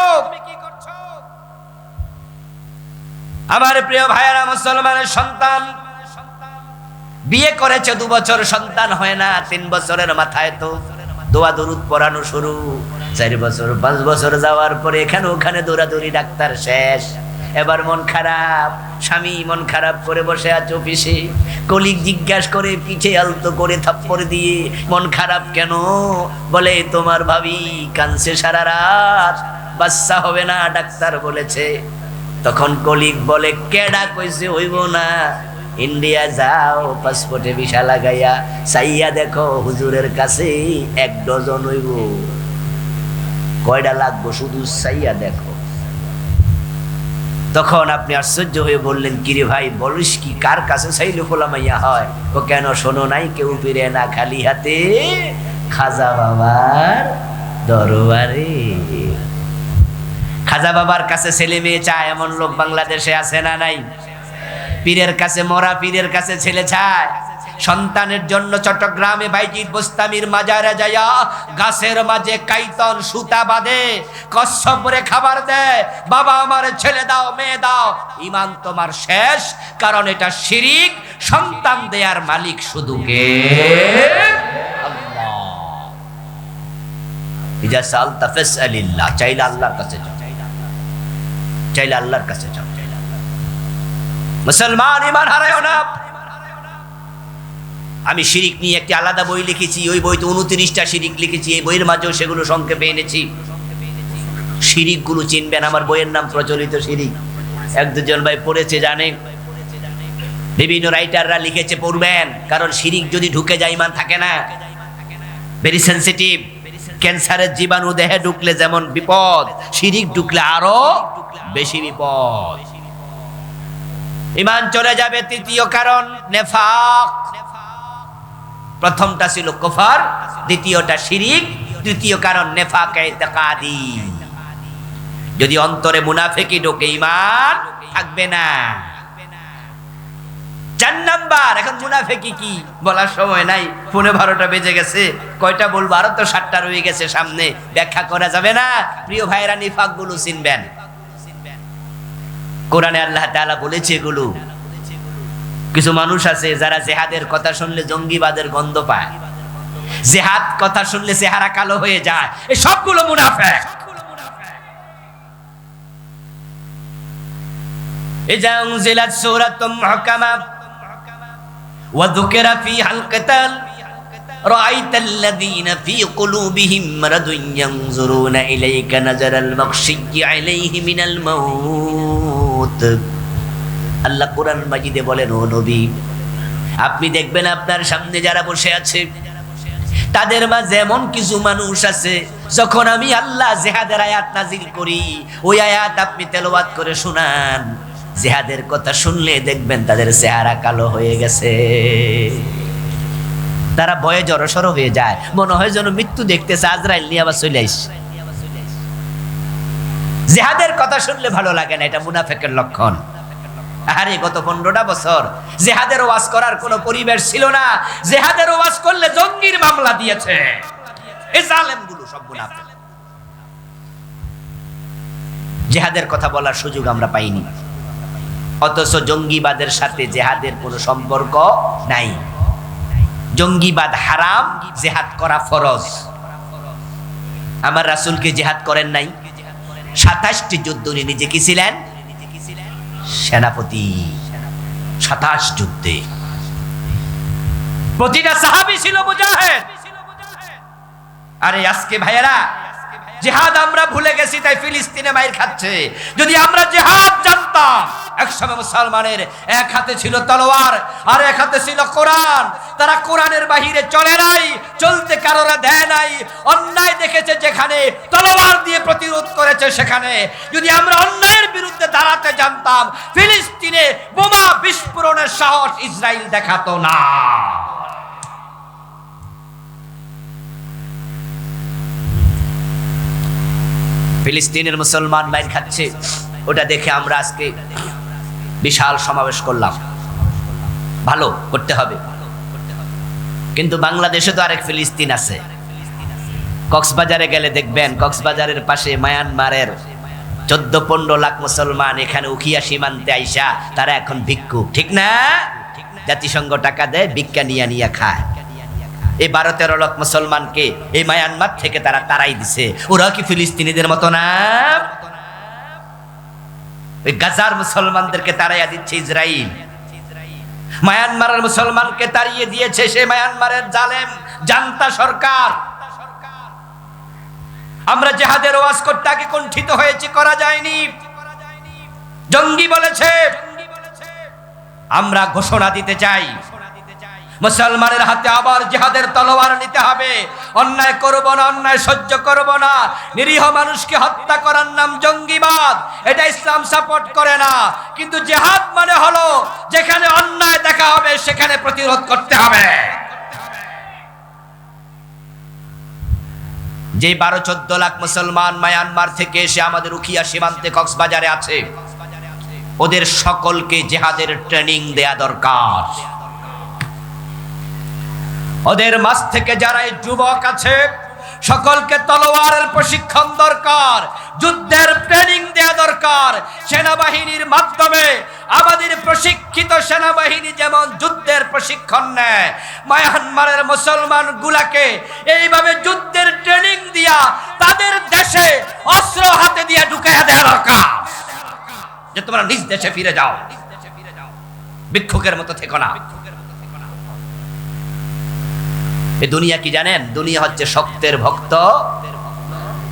আমার প্রিয় ভাইয়েরা, মুসলমানের সন্তান বিয়ে করেছে 2 বছর, সন্তান হয় না, 3 বছরের মাথায় তো দোয়া দরুদ পড়ানো শুরু। 4 বছর 5 বছর যাওয়ার পরে এখানে ওখানে দৌড়াদৌড়ি, ডাক্তার শেষ। এবার মন খারাপ, স্বামী মন খারাপ করে বসে আছে অফিসে, কলিগ জিজ্ঞাসা করে পিঠে আলতো করে থাপ্পড় দিয়ে, মন খারাপ কেন? বলে তোমার ভাবি কাঁদছে সারা রাত, বাচ্চা হবে না, ডাক্তার বলেছে। তখন কলিগ বলে, কেডা কইছে হইব না? ইন্ডিয়া যাও, পাসপোর্টে ভিসা লাগাইয়া চাইয়া দেখো, হুজুরের কাছে 1 ডজন হইব। কয়টা লাগবো শুধু চাইয়া দেখো। তখন আপনি আশ্চর্য হয়ে বললেন, কিরে ভাই বলিস কি, কার কাছে চাইলে ফোলা মাইয়া হয়? ও কেন, শোনো নাই, কেউ ফিরে না খালি হাতে, খাজা বাবার দরবারে। খাজা বাবার কাছে ছেলে মেয়ে চায়, এমন লোক বাংলাদেশে আছে না নাই? পীরের কাছে, মরা পীরের কাছে ছেলে চায়। সন্তানের জন্য চট্টগ্রামে বাইজিদ বোস্তামির মাজারে যায়া গাছের মাঝে কাইতন সুতা বাঁধে, কচ্ছপ করে খাবার দেয়, বাবা আমার ছেলে দাও, মেয়ে দাও। ঈমান তোমার শেষ, কারণ এটা শিরিক। সন্তান দেয়ার মালিক শুধু কে? আল্লাহ। ইজা সালতা ফাসআলিল্লাহ, চাইলে আল্লাহর কাছে যাও, চাইলে আল্লাহর কাছে যাও। মুসলমান, ঈমান হারায়ো না। আমি শিরিক নিয়ে একটি আলাদা বই লিখেছি, ওই বইতে 29টা শিরিক লিখেছি, এই বইয়ের মাঝেও সেগুলো সংক্ষেপে এনেছি। শিরিক গুলো চিনবেন, আমার বইয়ের নাম প্রচলিত শিরিক। 1-2 ভাই পড়েছে, জানে। বিভিন্ন রাইটাররা লিখেছে, পড়বেন, কারণ শিরিক যদি ঢুকে যায় ঈমান থাকে না। Very sensitive. ক্যান্সারের জীবাণু দেহে ঢুকলে যেমন বিপদ, শিরিক ঢুকলে আরো বেশি বিপদ। ঈমান চলে যাবে। 3য় কারণ নেফাক। প্রথমটা ছিল কুফর, দ্বিতীয়টা শিরিক, তৃতীয় কারণ নেফাক ইতিকাদি। যদি অন্তরে মুনাফিকি ঢোকে ঈমান থাকবে না। 4 নাম্বার, এখন মুনাফিকি কি বলার সময় নাই, 12টা বেজে গেছে, কয়টা বলবো, আরো তো 7টা রয়ে গেছে সামনে, ব্যাখ্যা করা যাবে না। প্রিয় ভাইরা, নিফাক গুলো চিনবেন, কোরআনে আল্লাহ তাআলা বলেছে এগুলো। কিছু মানুষ আছে যারা জিহাদের কথা শুনলে জঙ্গিবাদের গন্ধ পায়, জিহাদ কথা শুনলে চেহারা কালো হয়ে যায়, এই সবগুলো মুনাফিক। ইজা উনজিলাত সূরাতুম মুহকামা ওয়া যুকিরা ফীহাল কিতাল রাআইতাল লাযীনা ফী কুলুবিহিম মারাদুন ইয়ানজুরুনা ইলাইকা নাজারাল মাগশিয়্যি আলাইহি মিনাল মাউত। আল্লাহ কোরআন মাজিদে বলেন, ও নবী, আপনি দেখবেন আপনার সামনে যারা বসে আছে তাদের মাঝে এমন কিছু মানুষ আছে, যখন আমি আল্লাহ জিহাদের আয়াত নাজিল করি, ওই আয়াত আপনি তেলাওয়াত করে শোনান, জিহাদের কথা শুনলে দেখবেন তাদের চেহারা কালো হয়ে গেছে, তারা ভয়ে জড়সড় হয়ে যায়, মনে হয় যেন মৃত্যু দেখতেছে, আজরাইল নিয়ে আবার চলে আসছে। জিহাদের কথা শুনলে ভালো লাগে না, এটা মুনাফিকের লক্ষণ। আরে গত 15টা বছর জিহাদের ওয়াজ করার কোনো পরিবেশ ছিল না, জিহাদের ওয়াজ করলে জঙ্গির মামলা দিয়েছে এই জালেমগুলো সব মুনাফিক। জিহাদের কথা বলার সুযোগ আমরা পাইনি, অথচ জঙ্গিবাদের সাথে জিহাদের কোনো সম্পর্ক নাই। জঙ্গিবাদ হারাম, জিহাদ করা ফরজ। আমার রাসূলকে জিহাদ করেন নাই, 27টি যুদ্ধ উনি নিজে কি ছিলেন? সেনাপতি। 27 যুদ্ধে প্রতিটা সাহাবী ছিল মুজাহিদ। আরে আজকে ভাইয়েরা, জিহাদ আমরা ভুলে গেছি, তাই ফিলিস্তিনে মাইর খাচ্ছে। যদি আমরা জিহাদ জানতাম, একসময় মুসলমানের এক হাতে ছিল তলোয়ার আর এক হাতে ছিল কোরআন, তারা কোরআনের বাহিরে চলে নাই, চলতে কারোরা দেয় নাই, অন্যায় দেখেছে যেখানে তলোয়ার দিয়ে প্রতিরোধ করেছে সেখানে। যদি আমরা অন্যায়ের বিরুদ্ধে দাঁড়াতে জানতাম, ফিলিস্তিনে বোমা বিস্ফোরণের সাহস ইসরায়েল দেখাতো না। ফিলিস্তিনের মুসলমান মাইর খাচ্ছে, ওটা দেখে আমরা আজকে বিশাল সমাবেশ করলাম। ভালো করতে হবে, কিন্তু বাংলাদেশে তো আরেক ফিলিস্তিন আছে। কক্সবাজারে গেলে দেখবেন, কক্সবাজারের পাশে মায়ানমারের 14-15 লাখ মুসলমান এখানে উখিয়া সীমান্তে আইসা তারা এখন ভিক্ষুক, ঠিক না? জাতিসংঘ টাকা দেয়, ভিক্ষা নিয়া নিয়া খায়। এই 12-13 লাখ মুসলমানকে এই মায়ানমার থেকে তারা তাড়াই দিছে। ওরা কি ফিলিস্তিনিদের মতো না? ওই গাজার মুসলমানদেরকে তাড়াইয়া দিচ্ছে ইসরায়েল। মায়ানমারের মুসলমানকে তাড়িয়ে দিয়েছে সে মায়ানমারের জালেম জান্তা সরকার। আমরা জিহাদের ওয়াজ করতে আগে কুণ্ঠিত হয়েছি, করা যায়নি। জঙ্গি বলেছে, আমরা ঘোষণা দিতে চাই, মুসলমানের হাতে আবার জিহাদের তলোয়ার নিতে হবে। অন্যায় করব না, অন্যায় সহ্য করব না। নিরীহ মানুষকে হত্যা করার নাম জঙ্গিবাদ, এটা ইসলাম সাপোর্ট করে না। কিন্তু জিহাদ মানে হলো যেখানে অন্যায় দেখা হবে সেখানে প্রতিরোধ করতে হবে। যে 12-14 লাখ মুসলমান মায়ানমার থেকে এসে আমাদের উখিয়া সীমান্তে কক্সবাজারে আছে, ওদের সকলকে জিহাদের ট্রেনিং দেয়া দরকার। ওদের মাঝ থেকে যারা যুবক আছে সকলকে তলোয়ারের প্রশিক্ষণ দরকার, যুদ্ধের ট্রেনিং দেয়া দরকার। সেনাবাহিনীর মাধ্যমে আমাদের প্রশিক্ষিত সেনাবাহিনী যেমন যুদ্ধের প্রশিক্ষণ নেয়, মায়ানমারের মুসলমান গুলাকে এইভাবে যুদ্ধের ট্রেনিং দিয়া তাদের দেশে অস্ত্র হাতে দিয়া ঢুকাইয়া দেওয়া দরকার, যে তোমরা নিজ দেশে ফিরে যাও, ভিক্ষুকের মতো থেকো না। এই দুনিয়া কি জানেন? দুনিয়া হচ্ছে শক্তের ভক্ত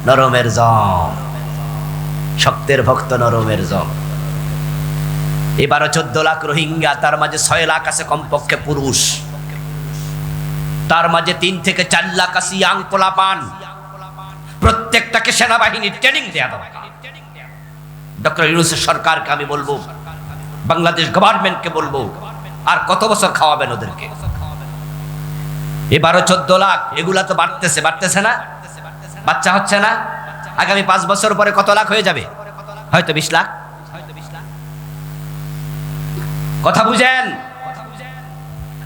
নরমের জম, শক্তের ভক্ত নরমের জম। 12-14 লাখ রোহিঙ্গা, তার মাঝে 6 লাখ আছে কমপক্ষে পুরুষ, তার মাঝে 3 থেকে 4 লাখ আছে ইয়াং পোলাপান। প্রত্যেকটাকে সেনাবাহিনীর ট্রেনিং দেয়া দরকার। ডক্টর ইউনূসের সরকারকে আমি বলবো, বাংলাদেশ গভর্নমেন্টকে বলবো, আর কত বছর খাওয়াবেন ওদেরকে? এই 12-14 লাখ এগুলা তো বাড়তেছে না, বাচ্চা হচ্ছে না। আগামী 5 বছর পরে কত লাখ হয়ে যাবে? হয়তো 20 লাখ। কথা বুঝেন?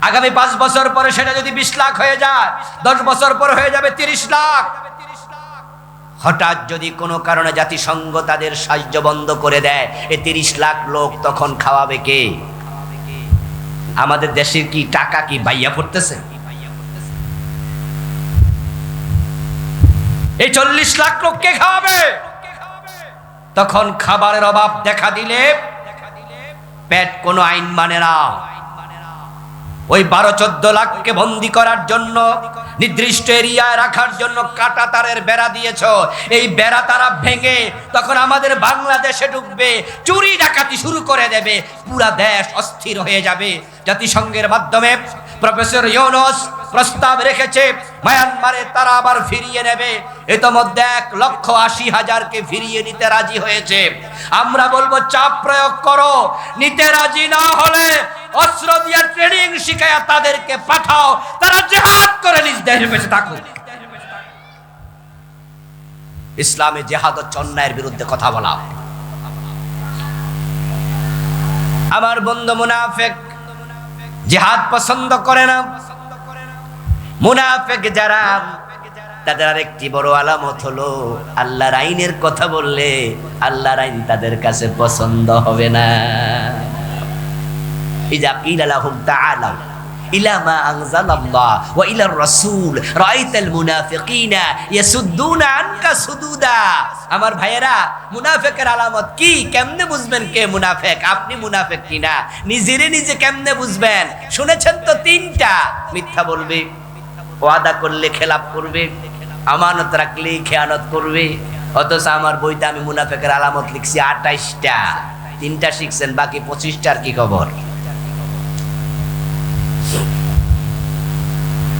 আগামী 5 বছর পরে সেটা যদি 20 লাখ হয়ে যায়, 10 বছর পরে হয়ে যাবে 30 লাখ। হঠাৎ যদি কোনো কারণে জাতিসংঘ তাদের সাহায্য বন্ধ করে দেয়, এই 30 লাখ লোক তখন খাওয়াবে কে? আমাদের দেশের কি টাকা কি বাইয়া পড়তেছে? এই 40 লাখ লোক কে খাওয়াবে? তখন খাবারের অভাব দেখা দিলে পেট কোনো আইন মানে না। ওই 12-14 লাখকে বন্দী করার জন্য, নির্দিষ্ট এরিয়ায় রাখার জন্য কাটা তারের বেড়া দিয়েছ। এই বেড়া তারা ভেঙে তখন আমাদের বাংলাদেশে ঢুকবে, চুরি ডাকাতি শুরু করে দেবে, পুরা দেশ অস্থির হয়ে যাবে। জাতিসংঘের মাধ্যমে প্রফেসর ইউনূস প্রস্তাব রেখেছে মায়ানমারে তারা আবার ফিরিয়ে নেবে। ইতোমধ্যে 1,80,000কে ফিরিয়ে নিতে রাজি হয়েছে। আমরা বলবো চাপ প্রয়োগ করো, নিতে রাজি না হলে অস্ত্র দিয়ে ট্রেনিং শিখায়া তাদেরকে পাঠাও, তারা জিহাদ করে নিজ দেশে বেঁচে থাকুক। ইসলামে জিহাদ হচ্ছে অন্যায়ের বিরুদ্ধে কথা বলা। আমার বন্ধু মুনাফিক জিহাদ পছন্দ করে না। মুনাফিক যারা, তাদের আরেকটি বড় আলামত হলো আল্লাহর আইনের কথা বললে আল্লাহর আইন তাদের কাছে পছন্দ হবে না। ইযা কিলা লাহুম তাআলাউ ইলা মা আনজালাল্লাহ ওয়া ইলার রাসূল রাআইতাল মুনাফিকিনা ইয়াসুদ্দুনা আনকা সুদুদা। আমার ভাইয়েরা, মুনাফিকের আলামত কি? কেমনে বুঝবেন কে মুনাফিক? আপনি মুনাফিক কিনা নিজেরে নিজে কেমনে বুঝবেন? শুনেছেন তো 3টা। মিথ্যা বলবে, ওয়াদা করলে খেলাপ করবে, আমানত রাখলে খেয়ানত করবে। অথচ আমার বইতে আমি মুনাফিকের আলামত লিখছি 28টা, 3টা শিখছেন, বাকি 25টার কি খবর?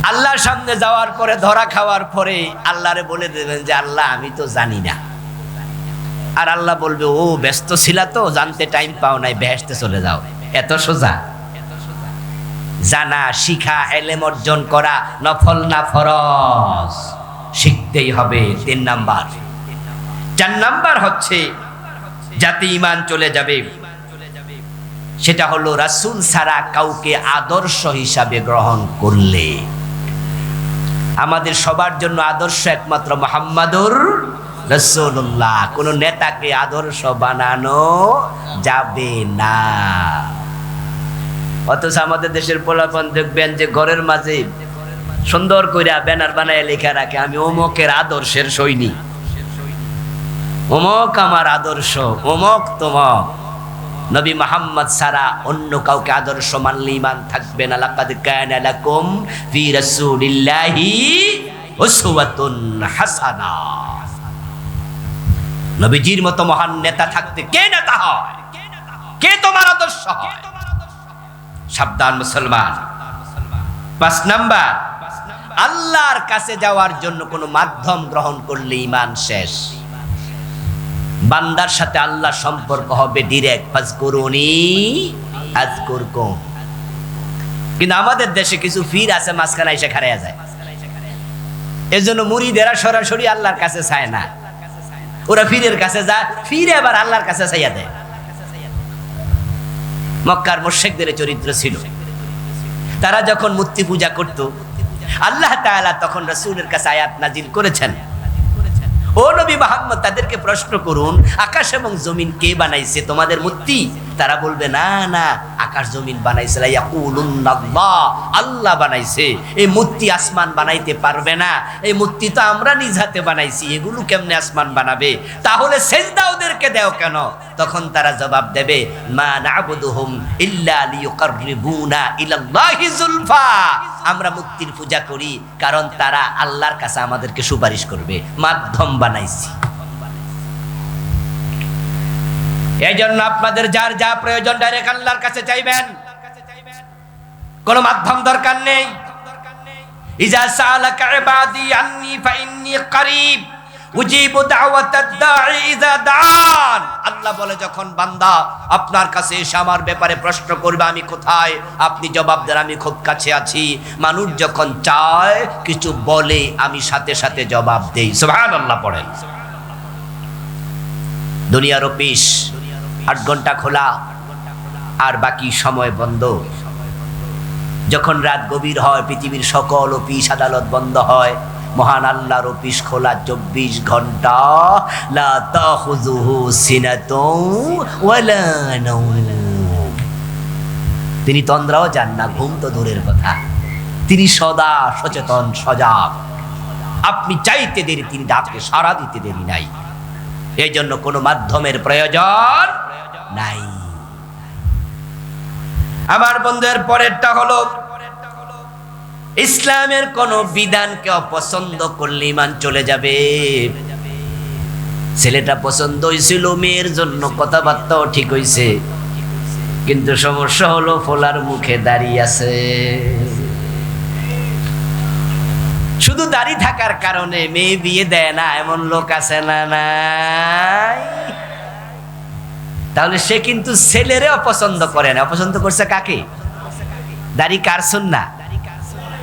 আল্লাহর সামনে যাওয়ার পরে, ধরা খাওয়ার পরে আল্লাহরে বলে দেবেন যে আল্লাহ আমি তো জানি না। আর আল্লাহ বলবে ও ব্যস্ত ছিলা তো, জানতে টাইম পাও নাই, বেহেশতে চলে যাও। এত সোজা? জানা, শিখা, ইলম অর্জন করা নফল না ফরজ? শিখতেই হবে। 3 নাম্বার। 4 নাম্বার হচ্ছে যাতে ঈমান চলে যাবে, সেটা হলো রাসূল ছাড়া কাউকে আদর্শ হিসাবে গ্রহণ করলে। আমাদের সবার জন্য আদর্শ একমাত্র মুহাম্মাদুর রাসূলুল্লাহ। কোন নেতাকে আদর্শ বানানো যাবে না। অথচ আমাদের দেশের পোলাপান দেখবেন যে ঘরের মাঝে সুন্দর করে ব্যানার বানায় লেখা রাখে আমি অমুকের আদর্শের সৈনিক, অমুক আমার আদর্শ, অমুক তমক। নবী মুহাম্মদ ছাড়া অন্য কাউকে আদর্শ মানলে ঈমান থাকবে না। লাকাদ কানা লাকুম ফি রাসূলিল্লাহি উসওয়াতুন হাসানা। নবীজির মতো মহান নেতা থাকতে কে নেতা হয়? কে তোমার আদর্শ হয়? সাবধান মুসলমান। 5 নাম্বার, আল্লাহর কাছে যাওয়ার জন্য কোনো মাধ্যম গ্রহণ করলে ঈমান শেষ। বান্দার সাথে আল্লাহর সম্পর্ক হবে ডাইরেক্ট, ফাজকুরুনি আযকুরকুম। কিন্তু আমাদের দেশে কিছু ফির আছে, মাঝখানে এসে খাড়ায়া যায়। এজন্য মুরিদেরা সরাসরি আল্লাহর কাছে চায় না, ওরা ফিরের কাছে যায়, ফিরে আবার আল্লাহর কাছে চাইয়া দেয়। মক্কার মুশরিকদের চরিত্র ছিল, তারা যখন মূর্তি পূজা করত, আল্লাহ তাআলা তখন রাসূলের কাছে আয়াত নাজিল করেছেন, ও নবী মুহাম্মদ তাদেরকে প্রশ্ন করুন আকাশ এবং জমিন কে বানাইছে? তোমাদের মূর্তি? তারা বলবে না না, আকাশ জমিন বানাইছে ইয়াকুলুনাল্লাহ, আল্লাহ বানাইছে। এই মূর্তি আসমান বানাইতে পারবে না, এই মূর্তি তো আমরা নিজ হাতে বানাইছি, এগুলো কেমনে আসমান বানাবে? তাহলে সিজদা ওদেরকে দাও কেন? তখন তারা জবাব দেবে মা না'বুদুহুম ইল্লা লিয়ুকাররিবুনা ইলাল্লাহি যুলফা। আমরা মূর্তির পূজা করি কারণ তারা আল্লাহর কাছে আমাদেরকে সুপারিশ করবে, মাধ্যম বানাইছি। এই জন্য আপনাদের যার যা প্রয়োজন ডাইরেক্ট আল্লাহর কাছে চাইবেন, কোনো মাধ্যম দরকার নেই। ইজা সালাকা ইবাদি আন্নী ফাইন্নী করিব উজিবু দাওয়াতাদ দাঈ ইযা দাআন। আল্লাহ বলে যখন বান্দা আপনার কাছে এসে আমার ব্যাপারে প্রশ্ন করবে আমি কোথায়, আপনি জবাব দেন আমি খুব কাছে আছি। মানুষ যখন চায় কিছু বলে আমি সাথে সাথে জবাব দেই। সুবহানাল্লাহ পড়েন। দুনিয়ার অফিস 8 ঘন্টা খোলা আর বাকি সময় বন্ধ। যখন রাত গভীর হয় পৃথিবীর সকল অফিস আদালত বন্ধ হয়, মহান আল্লাহর অফিস খোলা 24 ঘন্টা। লা তাখুযুহু সিনাতুন ওয়ালা নাওম। তিনি তন্দ্রাও যান না, ঘুম তো দূরের কথা, তিনি সদা সচেতন সজাগ। আপনি চাইতে দেরি, তিনি ডাকে সাড়া দিতে দেরি নাই। এই জন্য কোনো মাধ্যমের প্রয়োজন নাই। আমার বন্ধুদের পরেরটা হলো ইসলামের কোন বিধানকে অপছন্দ করলে ঈমান চলে যাবে। ছেলেটা পছন্দ হয়েছিল মেয়ের জন্য, কথাবার্তাও ঠিক হয়েছে, কিন্তু সমস্যা হলো ফোলার মুখে দাঁড়িয়ে আছে। শুধু দাড়ি থাকার কারণে মেয়ে বিয়ে দেয় না, এমন লোক আছে না নাই? তাহলে সে কিন্তু ছেলেরে অপছন্দ করে না। অপছন্দ করছে কাকে? দাড়ি কার সুন্নাহ?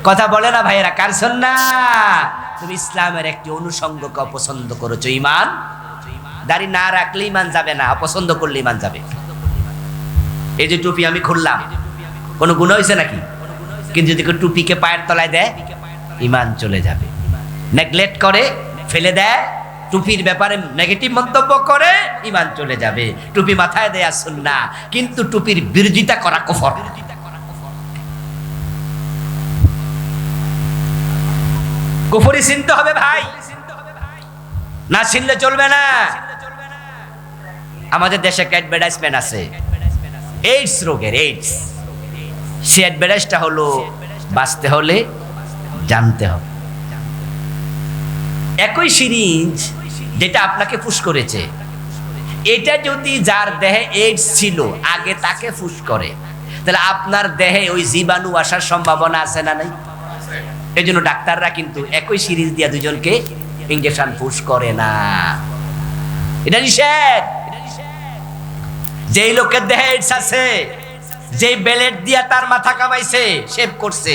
কথা বলে না ভাইয়েরা, কার সুন্নাহ? তুমি ইসলামের একটি অনুষঙ্গকে অপছন্দ করেছো। ঈমান দাড়ি না রাখলে ঈমান যাবে না, অপছন্দ করলে ঈমান যাবে। এই যে টুপি আমি খুললাম, কোনো গুনাহ হয়েছে নাকি? কিন্তু যদি কেউ টুপিকে পায়ের তলায় দেয় ঈমান চলে যাবে। নেগলেক্ট করে ফেলে দেয়, টুপির ব্যাপারে নেগেটিভ মন্তব্য করে, ঈমান চলে যাবে। টুপি মাথায় দেয়া সুন্নাহ, কিন্তু টুপির বিরোধিতা করা কুফর। কুফরি চিনতে হবে ভাই, না চিনলে চলবে না। আমাদের দেশে অ্যাডভার্টাইজমেন্ট আছে এইডস রোগের, এইডস। সে অ্যাডভার্টাইজটা হলো বাঁচতে হলে জানতে হবে। একই সিরিঞ্জ যেটা আপনাকে ফুস করেছে, এটা যদি যার দেহে এইডস ছিল আগে তাকে ফুস করে, তাহলে আপনার দেহে ওই জীবাণু আসার সম্ভাবনা আছে না নাই? এই জন্য ডাক্তাররা কিন্তু একই সিরিঞ্জ দিয়ে দুজনকে ইনজেকশন ফুস করে না, এটা নিষেধ। যেই লোকের দেহে এইডস আছে, যেই ব্লেড দিয়া তার মাথা কামাইছে, শেভ করছে,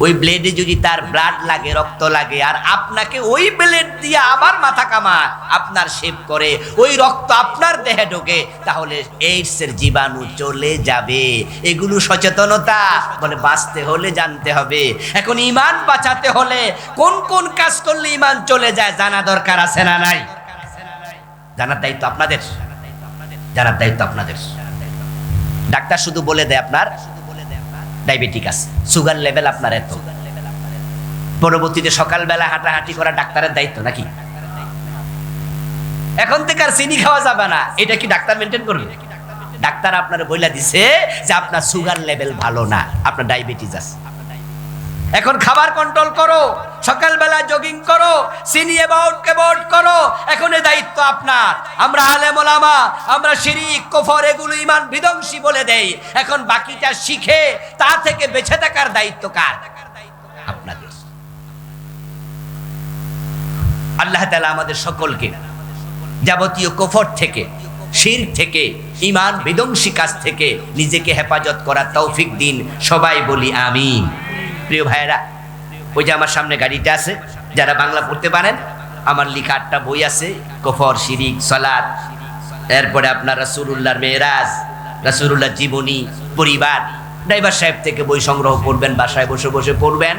ওই ব্লেডে যদি তার ব্লাড লাগে, রক্ত লাগে, আর আপনাকে ওই ব্লেড দিয়ে আবার মাথা কামায়, আপনার শেভ করে, ওই রক্ত আপনার দেহে ঢোকে, তাহলে এইডস এর জীবাণু চলে যাবে। এগুলো সচেতনতা বলে বাঁচতে হলে জানতে হবে। এখন ঈমান বাঁচাতে হলে কোন কোন কাজ করলে ঈমান চলে যায় জানা দরকার আছে না নাই? জানার দায়িত্ব আপনাদের, জানার দায়িত্ব আপনাদের। ডাক্তার শুধু বলে দেয় আপনার ডায়াবেটিক আছে, সুগার লেভেল আপনার এত, পরবর্তীতে সকালবেলা হাঁটাহাঁটি করা ডাক্তারের দায়িত্ব নাকি? এখন থেকে আর চিনি খাওয়া যাবে না, এটা কি ডাক্তার মেনটেন করবে? ডাক্তার আপনার বইলা দিছে যে আপনার সুগার লেভেল ভালো না, আপনার ডায়াবেটিস আছে। এখন খাবার কন্ট্রোল করো, সকালবেলা জগিং করো, চিনি অ্যাভয়েড করো। এখন এই দায়িত্ব আপনার। আমরা আলেম ওলামা, আমরা শিরক কুফর এগুলো ঈমান বিধ্বংসী বলে দেই। এখন বাকিটা শিখে তা থেকে বেঁচে থাকার দায়িত্ব কার? আপনাদের। আল্লাহ তাআলা আমাদের সকলকে যাবতীয় কুফর থেকে, শিরক থেকে, ঈমান বিধ্বংসী কাজ থেকে নিজেকে হেফাজত করার তৌফিক দিন। সবাই বলি আমিন। প্রিয় ভাইয়েরা, ওই যে আমার সামনে গাড়িটা আছে, যারা বাংলা পড়তে পারেন, আমার লেখা 8টা বই আছে, কুফর, শিরক, সালাত, এরপরে আপনার রাসূলুল্লাহর মেরাজ, রাসূলুল্লাহর জীবনী, পরিবার। ড্রাইভার সাহেব থেকে বই সংগ্রহ করবেন, বাসায় বসে বসে পড়বেন।